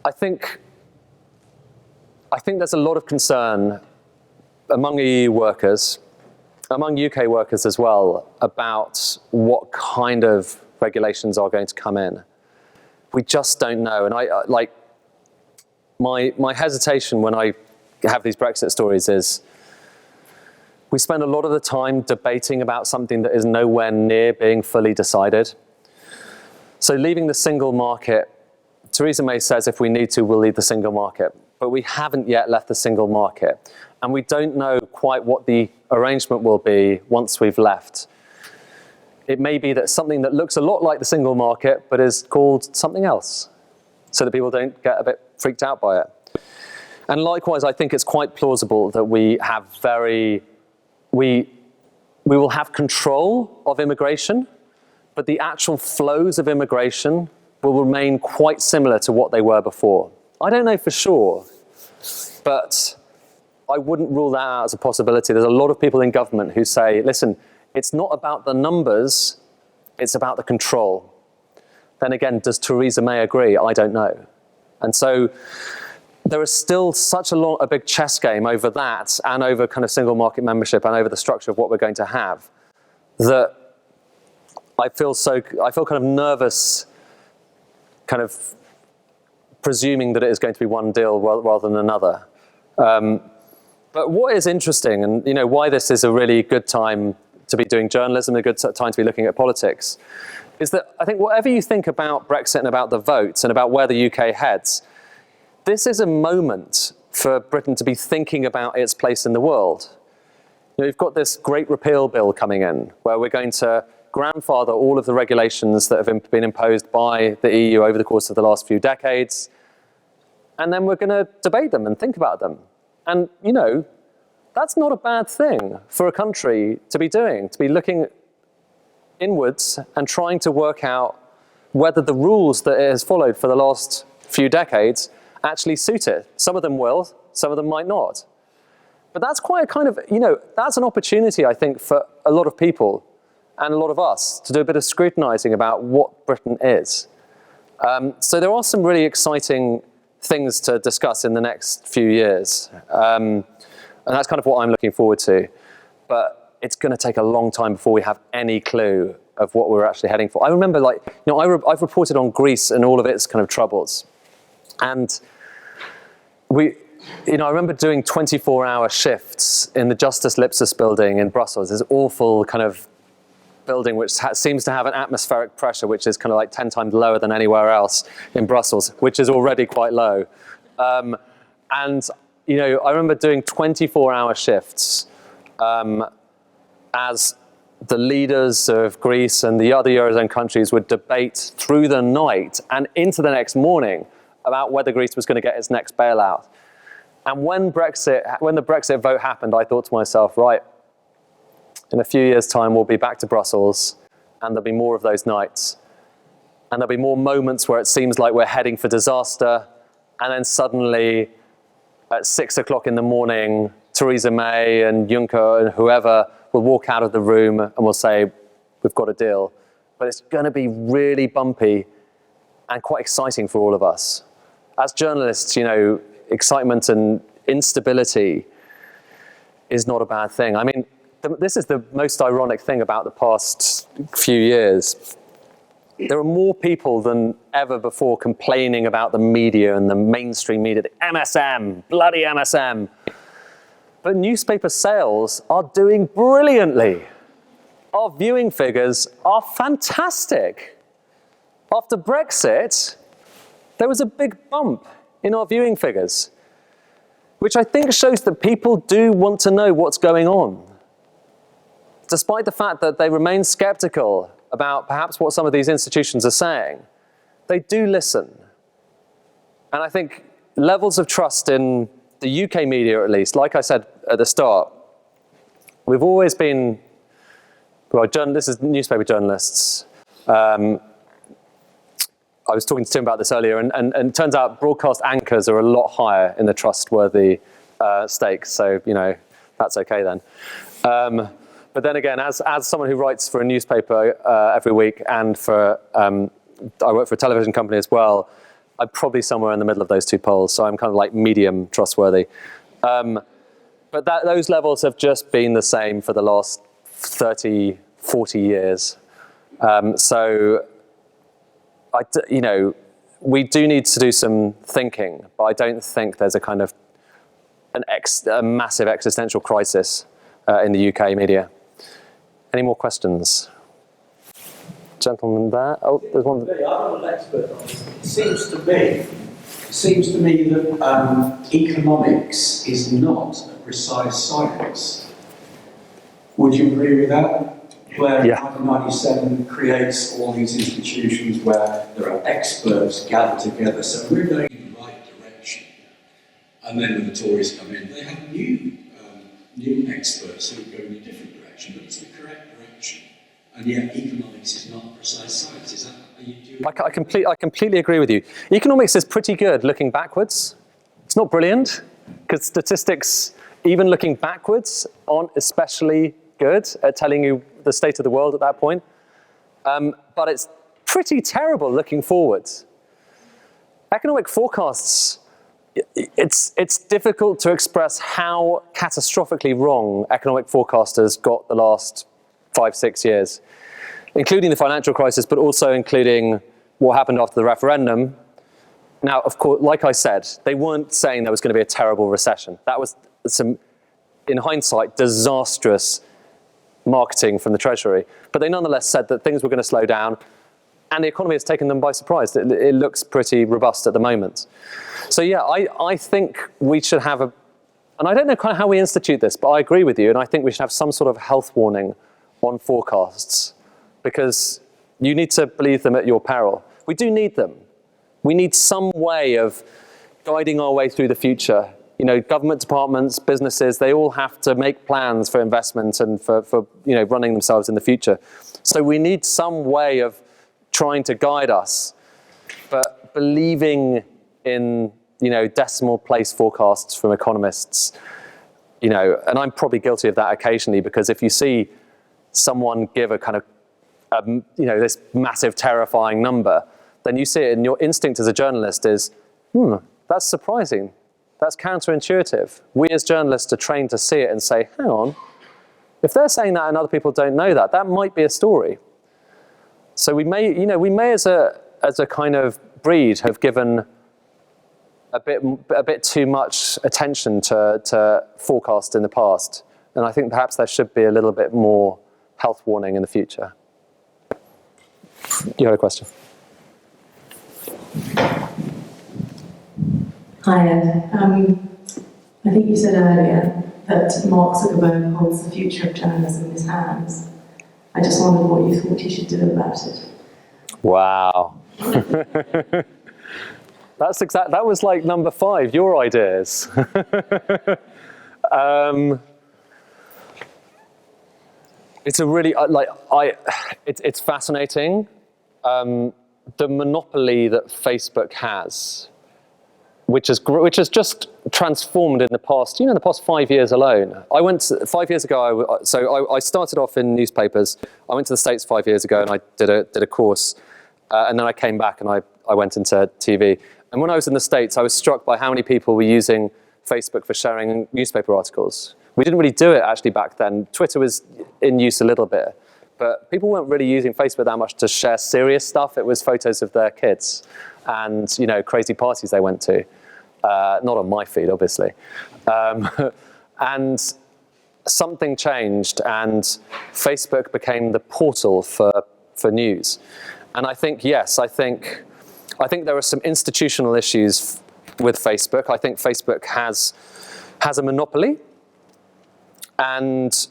Speaker 2: I think there's a lot of concern among EU workers, among UK workers as well, about what kind of regulations are going to come in. We just don't know. And my hesitation when I have these Brexit stories is we spend a lot of the time debating about something that is nowhere near being fully decided. So leaving the single market, Theresa May says if we need to, we'll leave the single market. But we haven't yet left the single market. And we don't know quite what the arrangement will be once we've left. It may be that something that looks a lot like the single market, but is called something else, so that people don't get a bit freaked out by it. And likewise, I think it's quite plausible that we will have control of immigration, but the actual flows of immigration will remain quite similar to what they were before. I don't know for sure, but I wouldn't rule that out as a possibility. There's a lot of people in government who say, listen, it's not about the numbers, it's about the control. Then again, does Theresa May agree? I don't know. And so there is still such a big chess game over that and over kind of single market membership and over the structure of what we're going to have that I feel kind of nervous kind of presuming that it is going to be one deal rather than another. But what is interesting, and why this is a really good time to be doing journalism, a good time to be looking at politics, is that I think whatever you think about Brexit and about the votes and about where the UK heads, this is a moment for Britain to be thinking about its place in the world. You've got this great repeal bill coming in, where we're going to grandfather all of the regulations that have been imposed by the EU over the course of the last few decades, and then we're going to debate them and think about them. And, that's not a bad thing for a country to be doing, to be looking inwards and trying to work out whether the rules that it has followed for the last few decades actually suit it. Some of them will, some of them might not. But that's quite a kind of, that's an opportunity, I think, for a lot of people and a lot of us to do a bit of scrutinizing about what Britain is. So there are some really exciting things to discuss in the next few years. And that's kind of what I'm looking forward to. But it's going to take a long time before we have any clue of what we're actually heading for. I remember, I've reported on Greece and all of its kind of troubles. And I remember doing 24-hour shifts in the Justice Lipsus building in Brussels, this awful kind of building which seems to have an atmospheric pressure which is kind of like 10 times lower than anywhere else in Brussels, which is already quite low. I remember doing 24-hour shifts as the leaders of Greece and the other Eurozone countries would debate through the night and into the next morning about whether Greece was going to get its next bailout. And when the Brexit vote happened, I thought to myself, right, in a few years' time, we'll be back to Brussels, and there'll be more of those nights. And there'll be more moments where it seems like we're heading for disaster, and then suddenly, at 6 o'clock in the morning, Theresa May and Juncker and whoever will walk out of the room and will say, we've got a deal. But it's going to be really bumpy and quite exciting for all of us. As journalists, you know, excitement and instability is not a bad thing. I mean, this is the most ironic thing about the past few years. There are more people than ever before complaining about the media and the mainstream media, the MSM, bloody MSM. But newspaper sales are doing brilliantly. Our viewing figures are fantastic. After Brexit, there was a big bump in our viewing figures, which I think shows that people do want to know what's going on, despite the fact that they remain skeptical about perhaps what some of these institutions are saying. They do listen. And I think levels of trust in the UK media, at least, like I said at the start, we've always been, well, this is newspaper journalists. I was talking to Tim about this earlier, and it turns out broadcast anchors are a lot higher in the trustworthy stakes, so, you know, that's okay then. But then again, as someone who writes for a newspaper every week, and for I work for a television company as well, I'm probably somewhere in the middle of those two poles, so I'm kind of like medium trustworthy. But those levels have just been the same for the last 30, 40 years. So, you know, we do need to do some thinking, but I don't think there's a kind of a massive existential crisis in the UK media. Any more questions? Gentleman there. Oh, there's one.
Speaker 5: I'm not an expert on this. It seems to me that economics is not a precise science. Would you agree with that? Where 1997 creates all these institutions where there are experts gathered together. So we're going in the right direction. And then when the Tories come in, they have new experts who go in a different direction, but it's the correct direction. And yet economics is not a precise science. Is that,
Speaker 2: I completely agree with you. Economics is pretty good looking backwards. It's not brilliant, because statistics, even looking backwards, aren't especially good at telling you the state of the world at that point. But it's pretty terrible looking forwards. Economic forecasts, it's difficult to express how catastrophically wrong economic forecasters got the last 5-6 years, including the financial crisis, but also including what happened after the referendum. Now, of course, like I said, they weren't saying there was going to be a terrible recession. That was some, in hindsight, disastrous marketing from the Treasury. But they nonetheless said that things were going to slow down, and the economy has taken them by surprise. It looks pretty robust at the moment. So yeah, I think we should have and I don't know kind of how we institute this, but I agree with you, and I think we should have some sort of health warning on forecasts, because you need to believe them at your peril. We do need them. We need some way of guiding our way through the future. You know, government departments, businesses, they all have to make plans for investment and for you know, running themselves in the future. So we need some way of trying to guide us, but believing in, you know, decimal place forecasts from economists, you know, and I'm probably guilty of that occasionally, because if you see someone give a kind of, you know, this massive, terrifying number, then you see it, and your instinct as a journalist is, that's surprising. That's counterintuitive. We as journalists are trained to see it and say, hang on, if they're saying that and other people don't know that, that might be a story. So we may, you know, we may as a kind of breed have given a bit too much attention to forecast in the past. And I think perhaps there should be a little bit more health warning in the future. You had a question?
Speaker 6: Hi, Ed. I think you said earlier that Mark Zuckerberg holds the future of journalism in his hands. I just wondered what you thought you should do about it.
Speaker 2: Wow. That was like number 5, your ideas. It's a really, it's fascinating. The monopoly that Facebook has, which has just transformed in the past, in the past 5 years alone. 5 years ago, I started off in newspapers. I went to the States 5 years ago and I did a course, and then I came back and I went into TV. And when I was in the States, I was struck by how many people were using Facebook for sharing newspaper articles. We didn't really do it actually back then. Twitter was in use a little bit, but people weren't really using Facebook that much to share serious stuff. It was photos of their kids and crazy parties they went to. Not on my feed, obviously. And something changed, and Facebook became the portal for news. And I think, yes, I think there are some institutional issues with Facebook. I think Facebook has a monopoly. And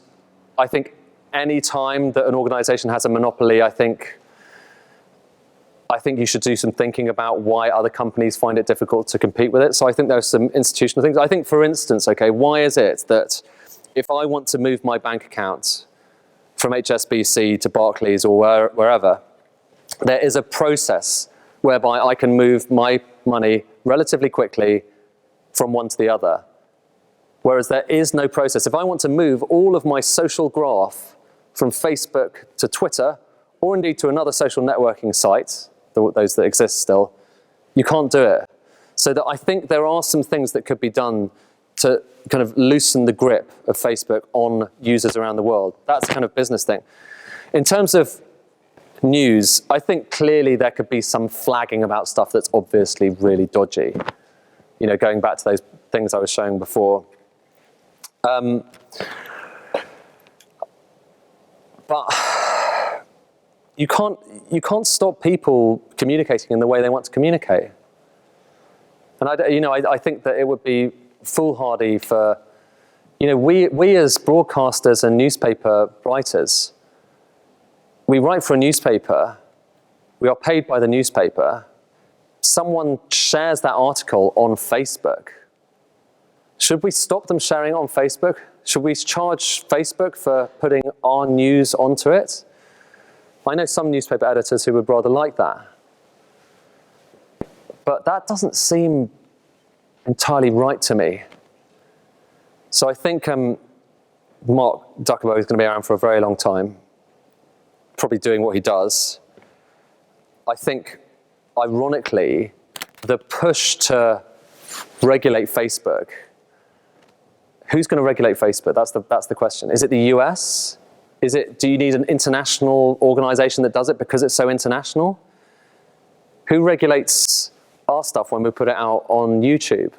Speaker 2: I think any time that an organization has a monopoly, I think you should do some thinking about why other companies find it difficult to compete with it. So I think there are some institutional things. I think, for instance, why is it that if I want to move my bank account from HSBC to Barclays or wherever, there is a process whereby I can move my money relatively quickly from one to the other. Whereas there is no process. If I want to move all of my social graph from Facebook to Twitter, or indeed to another social networking site, those that exist still, you can't do it. So that I think there are some things that could be done to kind of loosen the grip of Facebook on users around the world. That's a kind of business thing. In terms of news, I think clearly there could be some flagging about stuff that's obviously really dodgy. Going back to those things I was showing before. But you can't stop people communicating in the way they want to communicate. And I think that it would be foolhardy for, we as broadcasters and newspaper writers, we write for a newspaper, we are paid by the newspaper, someone shares that article on Facebook. Should we stop them sharing it on Facebook? Should we charge Facebook for putting our news onto it? I know some newspaper editors who would rather like that. But that doesn't seem entirely right to me. So I think Mark Zuckerberg is going to be around for a very long time, probably doing what he does. I think, ironically, the push to regulate Facebook, who's going to regulate Facebook? That's the question. Is it the US? Do you need an international organization that does it because it's so international? Who regulates our stuff when we put it out on YouTube?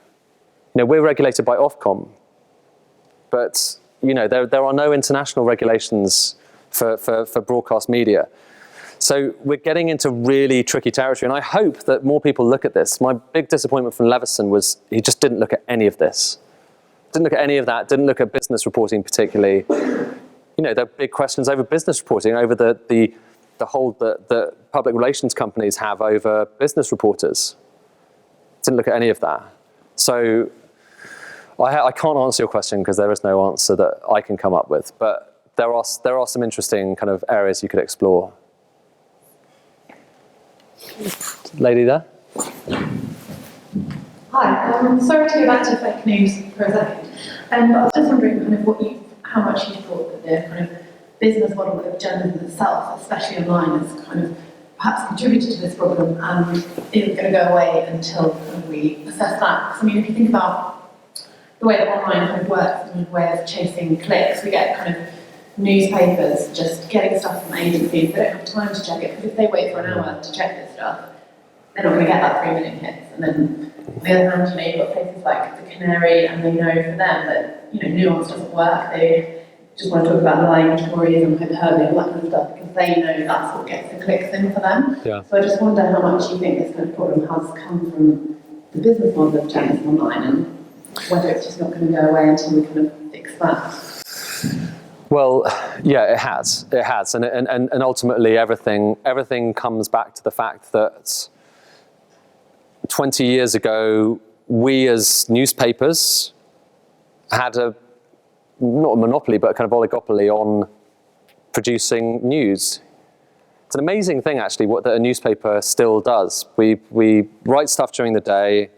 Speaker 2: We're regulated by Ofcom, but there are no international regulations for broadcast media. So we're getting into really tricky territory, and I hope that more people look at this. My big disappointment from Leveson was he just didn't look at any of this. Didn't look at any of that, didn't look at business reporting particularly. There are big questions over business reporting, over the hold that public relations companies have over business reporters. Didn't look at any of that. So I can't answer your question because there is no answer that I can come up with, but there are some interesting kind of areas you could explore. Lady there?
Speaker 7: Hi, sorry to go back to fake news for a second, but I was just wondering kind of how much you thought that the kind of business model of journalism itself, especially online, has kind of perhaps contributed to this problem and isn't going to go away until kind of we assess that. Because if you think about the way that online kind of works and the way of chasing clicks, we get kind of newspapers just getting stuff from agencies. They don't have time to check it, because if they wait for an hour to check this stuff, they're not going to get that 3 million hits. And then on the other hand, you've got places like the Canary, and they know for them that nuance doesn't work. They just want to talk about lying stories and hyperbole and all that kind of stuff, because they know that's what gets the clicks in for them.
Speaker 2: Yeah.
Speaker 7: So I just wonder how much you think this kind of problem has come from the business model of journalism online, and whether it's just not going to go away until we kind of fix that.
Speaker 2: Well, yeah, it has, and ultimately everything comes back to the fact that 20 years ago, we as newspapers had not a monopoly, but a kind of oligopoly on producing news. It's an amazing thing, actually, what that a newspaper still does. We write stuff during the day,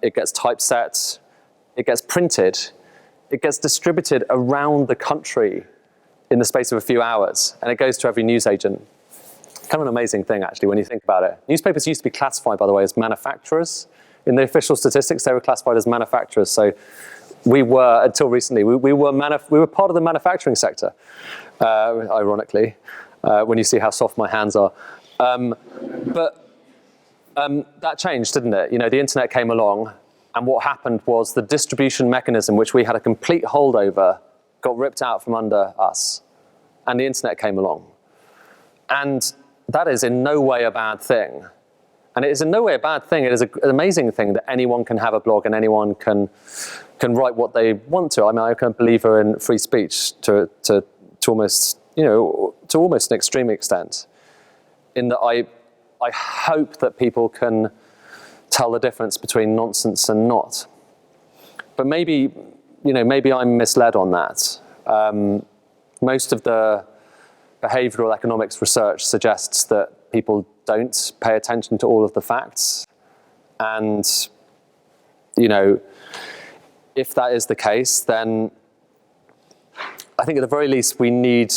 Speaker 2: it gets typeset, it gets printed, it gets distributed around the country in the space of a few hours, and it goes to every newsagent. Kind of an amazing thing, actually, when you think about it. Newspapers used to be classified, by the way, as manufacturers. In the official statistics, they were classified as manufacturers. So we were, until recently, we were part of the manufacturing sector, ironically, when you see how soft my hands are. But that changed, didn't it? You know, the internet came along, and what happened was the distribution mechanism, which we had a complete hold over, got ripped out from under us, and the internet came along. And that is in no way a bad thing. And it is in no way a bad thing. It is an amazing thing that anyone can have a blog and anyone can write what they want to. I mean, I'm a believer in free speech to almost, you know, to almost an extreme extent, in that I hope that people can tell the difference between nonsense and not. But maybe, you know, maybe I'm misled on that. Most of the behavioral economics research suggests that people don't pay attention to all of the facts. And, you know, if that is the case, then I think at the very least we need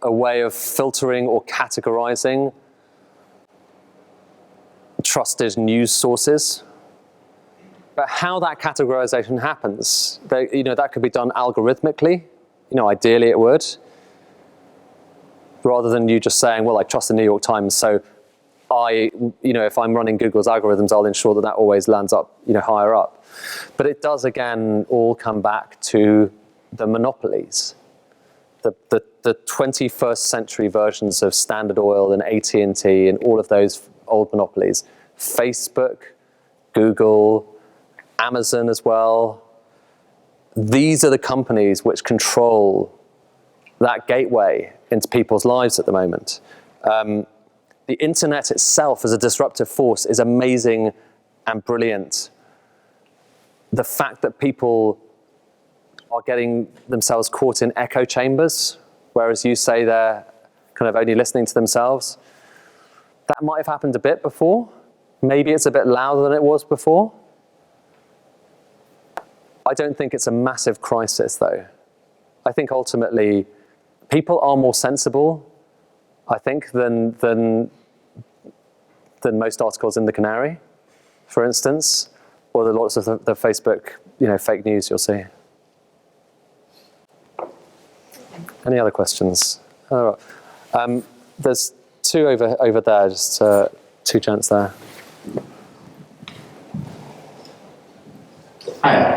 Speaker 2: a way of filtering or categorizing trusted news sources. But how that categorization happens, you know, that could be done algorithmically. You know, ideally it would. Rather than you just saying, well, I trust the New York Times, so you know, if I'm running Google's algorithms, I'll ensure that that always lands up, you know, higher up. But it does, again, all come back to the monopolies. The 21st century versions of Standard Oil and AT&T and all of those old monopolies. Facebook, Google, Amazon as well. These are the companies which control that gateway into people's lives at the moment. The internet itself as a disruptive force is amazing and brilliant. The fact that people are getting themselves caught in echo chambers, whereas you say they're kind of only listening to themselves, that might have happened a bit before. Maybe it's a bit louder than it was before. I don't think it's a massive crisis, though. I think ultimately people are more sensible, I think, than most articles in the Canary, for instance, or the lots of the Facebook, you know, fake news you'll see. Any other questions? There's two over there, just two gents there.
Speaker 8: Hi.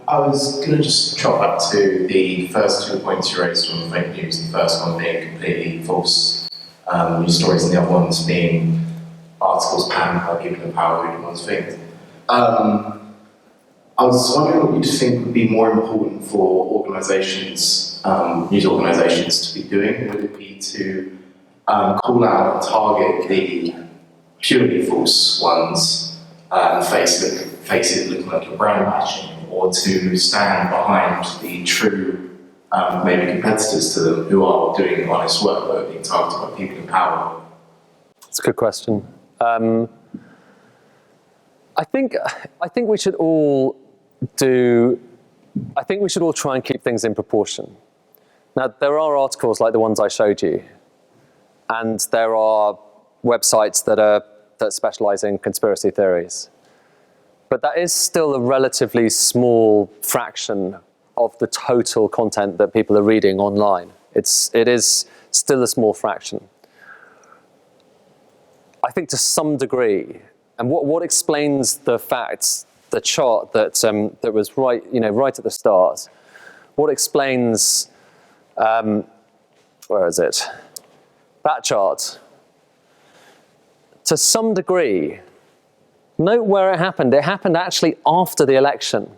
Speaker 8: I was going to just chop up to the first 2 points you raised on fake news. The first one being completely false news stories, and the other ones being articles panned by people in power who didn't want to think. I was wondering what you think would be more important for organisations, news organisations, to be doing. Would it be to call out and target the purely false ones and face it looking like a brand bashing, or to stand behind the true, maybe competitors to them who are doing honest work but are being targeted by people in power?
Speaker 2: It's a good question. I think we should all try and keep things in proportion. Now, there are articles like the ones I showed you, and there are websites that specialize in conspiracy theories. But that is still a relatively small fraction of the total content that people are reading online. It is still a small fraction. I think to some degree, and what explains the fact, the chart that was right at the start, what explains, where is it? That chart. To some degree, note where it happened. It happened actually after the election.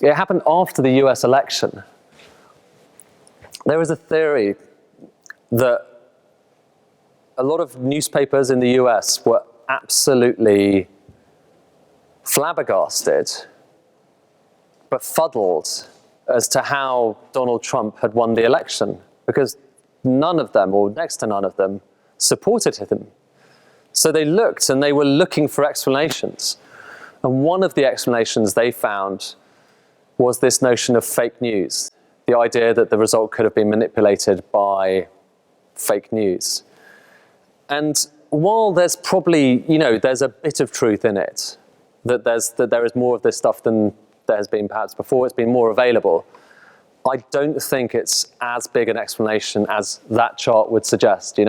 Speaker 2: it happened after the US election. There was a theory that a lot of newspapers in the US were absolutely flabbergasted, befuddled as to how Donald Trump had won the election, because none of them, or next to none of them, supported him. So they looked, and they were looking for explanations. And one of the explanations they found was this notion of fake news, the idea that the result could have been manipulated by fake news. And while there's probably, there's a bit of truth in it, that there is more of this stuff than there has been perhaps before, it's been more available, I don't think it's as big an explanation as that chart would suggest,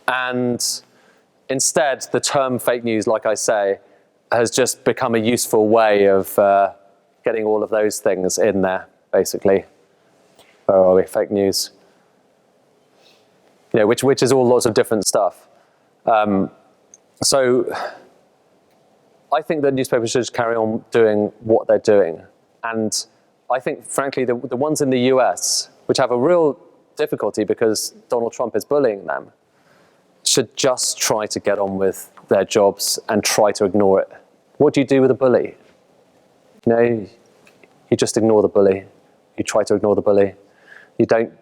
Speaker 2: And instead, the term fake news, like I say, has just become a useful way of getting all of those things in there, basically. Where are we? Fake news. Which is all lots of different stuff. So I think that newspapers should just carry on doing what they're doing. And I think, frankly, the ones in the US, which have a real difficulty because Donald Trump is bullying them, should just try to get on with their jobs and try to ignore it. What do you do with a bully? You just ignore the bully. You try to ignore the bully. You don't,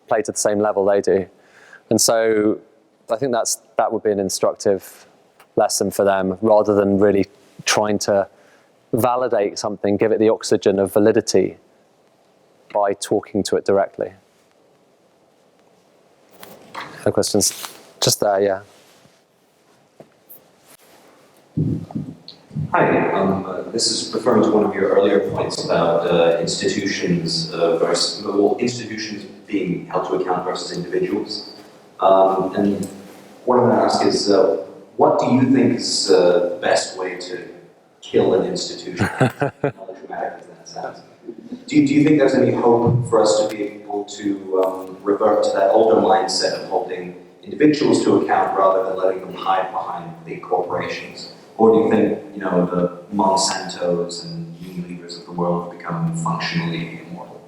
Speaker 2: play to the same level they do. And so I think that would be an instructive lesson for them, rather than really trying to validate something, give it the oxygen of validity by talking to it directly. No questions? Just there, yeah.
Speaker 9: Hi, this is referring to one of your earlier points about institutions institutions being held to account versus individuals. And what I'm going to ask is, what do you think is the best way to kill an institution? Melodramatic in that sense. Do you think there's any hope for us to be able to revert to that older mindset of holding individuals to account rather than letting them hide behind big corporations? Or do you think, the Monsantos and Unilevers of the world have become functionally immortal?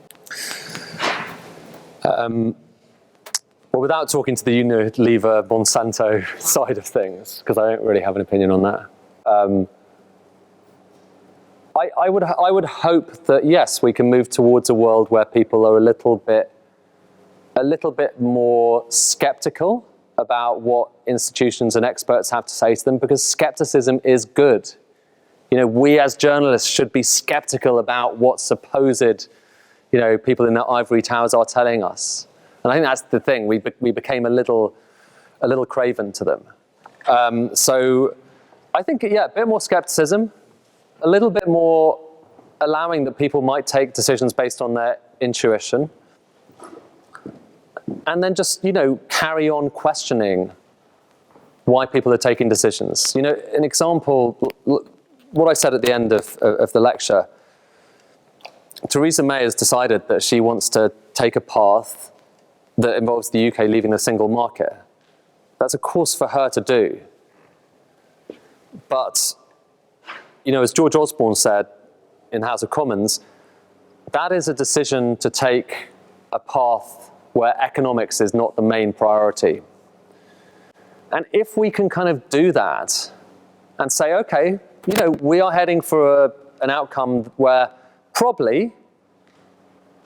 Speaker 2: Well, without talking to the Unilever Monsanto side of things, because I don't really have an opinion on that, I would hope that, yes, we can move towards a world where people are a little bit more skeptical about what institutions and experts have to say to them, because skepticism is good. We as journalists should be skeptical about what supposed, people in their ivory towers are telling us. And I think that's the thing. We became a little craven to them. So I think, a bit more skepticism, a little bit more allowing that people might take decisions based on their intuition. And then just, carry on questioning why people are taking decisions. An example, what I said at the end of the lecture, Theresa May has decided that she wants to take a path that involves the UK leaving the single market. That's a course for her to do. But, as George Osborne said in the House of Commons, that is a decision to take a path where economics is not the main priority. And if we can kind of do that and say, okay, we are heading for an outcome where probably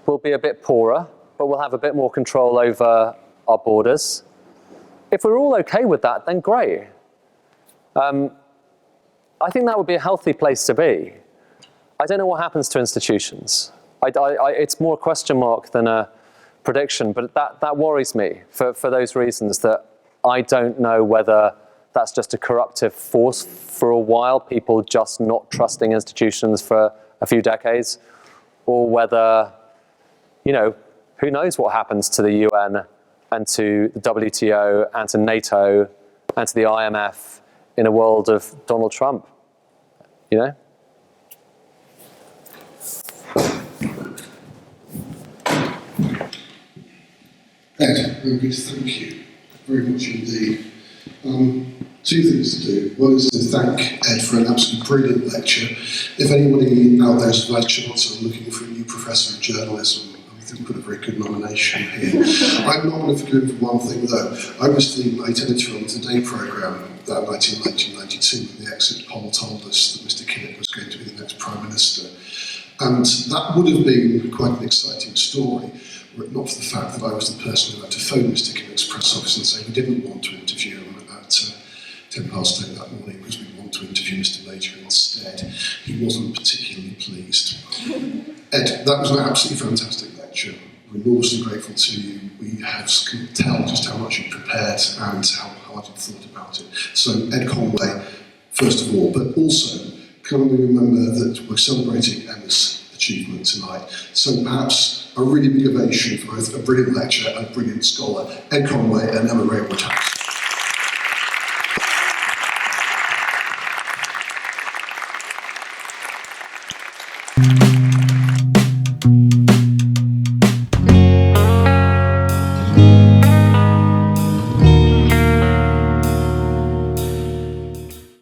Speaker 2: we'll be a bit poorer, but we'll have a bit more control over our borders. If we're all okay with that, then great. I think that would be a healthy place to be. I don't know what happens to institutions. It's more a question mark than a prediction, but that worries me for those reasons, that I don't know whether that's just a corruptive force for a while, people just not trusting institutions for a few decades, or whether, who knows what happens to the UN and to the WTO and to NATO and to the IMF in a world of Donald Trump,
Speaker 1: Ed, very good, thank you very much indeed. Two things to do. One is to thank Ed for an absolutely brilliant lecture. If anybody out there is vice chancellor looking for a new professor of journalism, I think we've got a very good nomination here. I'm not going to forgive him for one thing though. I was the night editor on the Today programme that night in 1992 when the exit poll told us that Mr. Kinnock was going to be the next Prime Minister. And that would have been quite an exciting story, were it not for the fact that I was the person who had to phone Mr. Kinnock's press office and say we didn't want to interview him at 10 past 8 that morning because we want to interview Mr. Major instead. He wasn't particularly pleased. Ed, that was an absolutely fantastic lecture. We're enormously grateful to you. We can tell just how much you prepared and how hard you thought about it. So Ed Conway, first of all, but also can we remember that we're celebrating Emma's achievement tonight. So perhaps a really big ovation for both a brilliant lecturer and a brilliant scholar, Ed Conway and Emma Ray Woodhouse.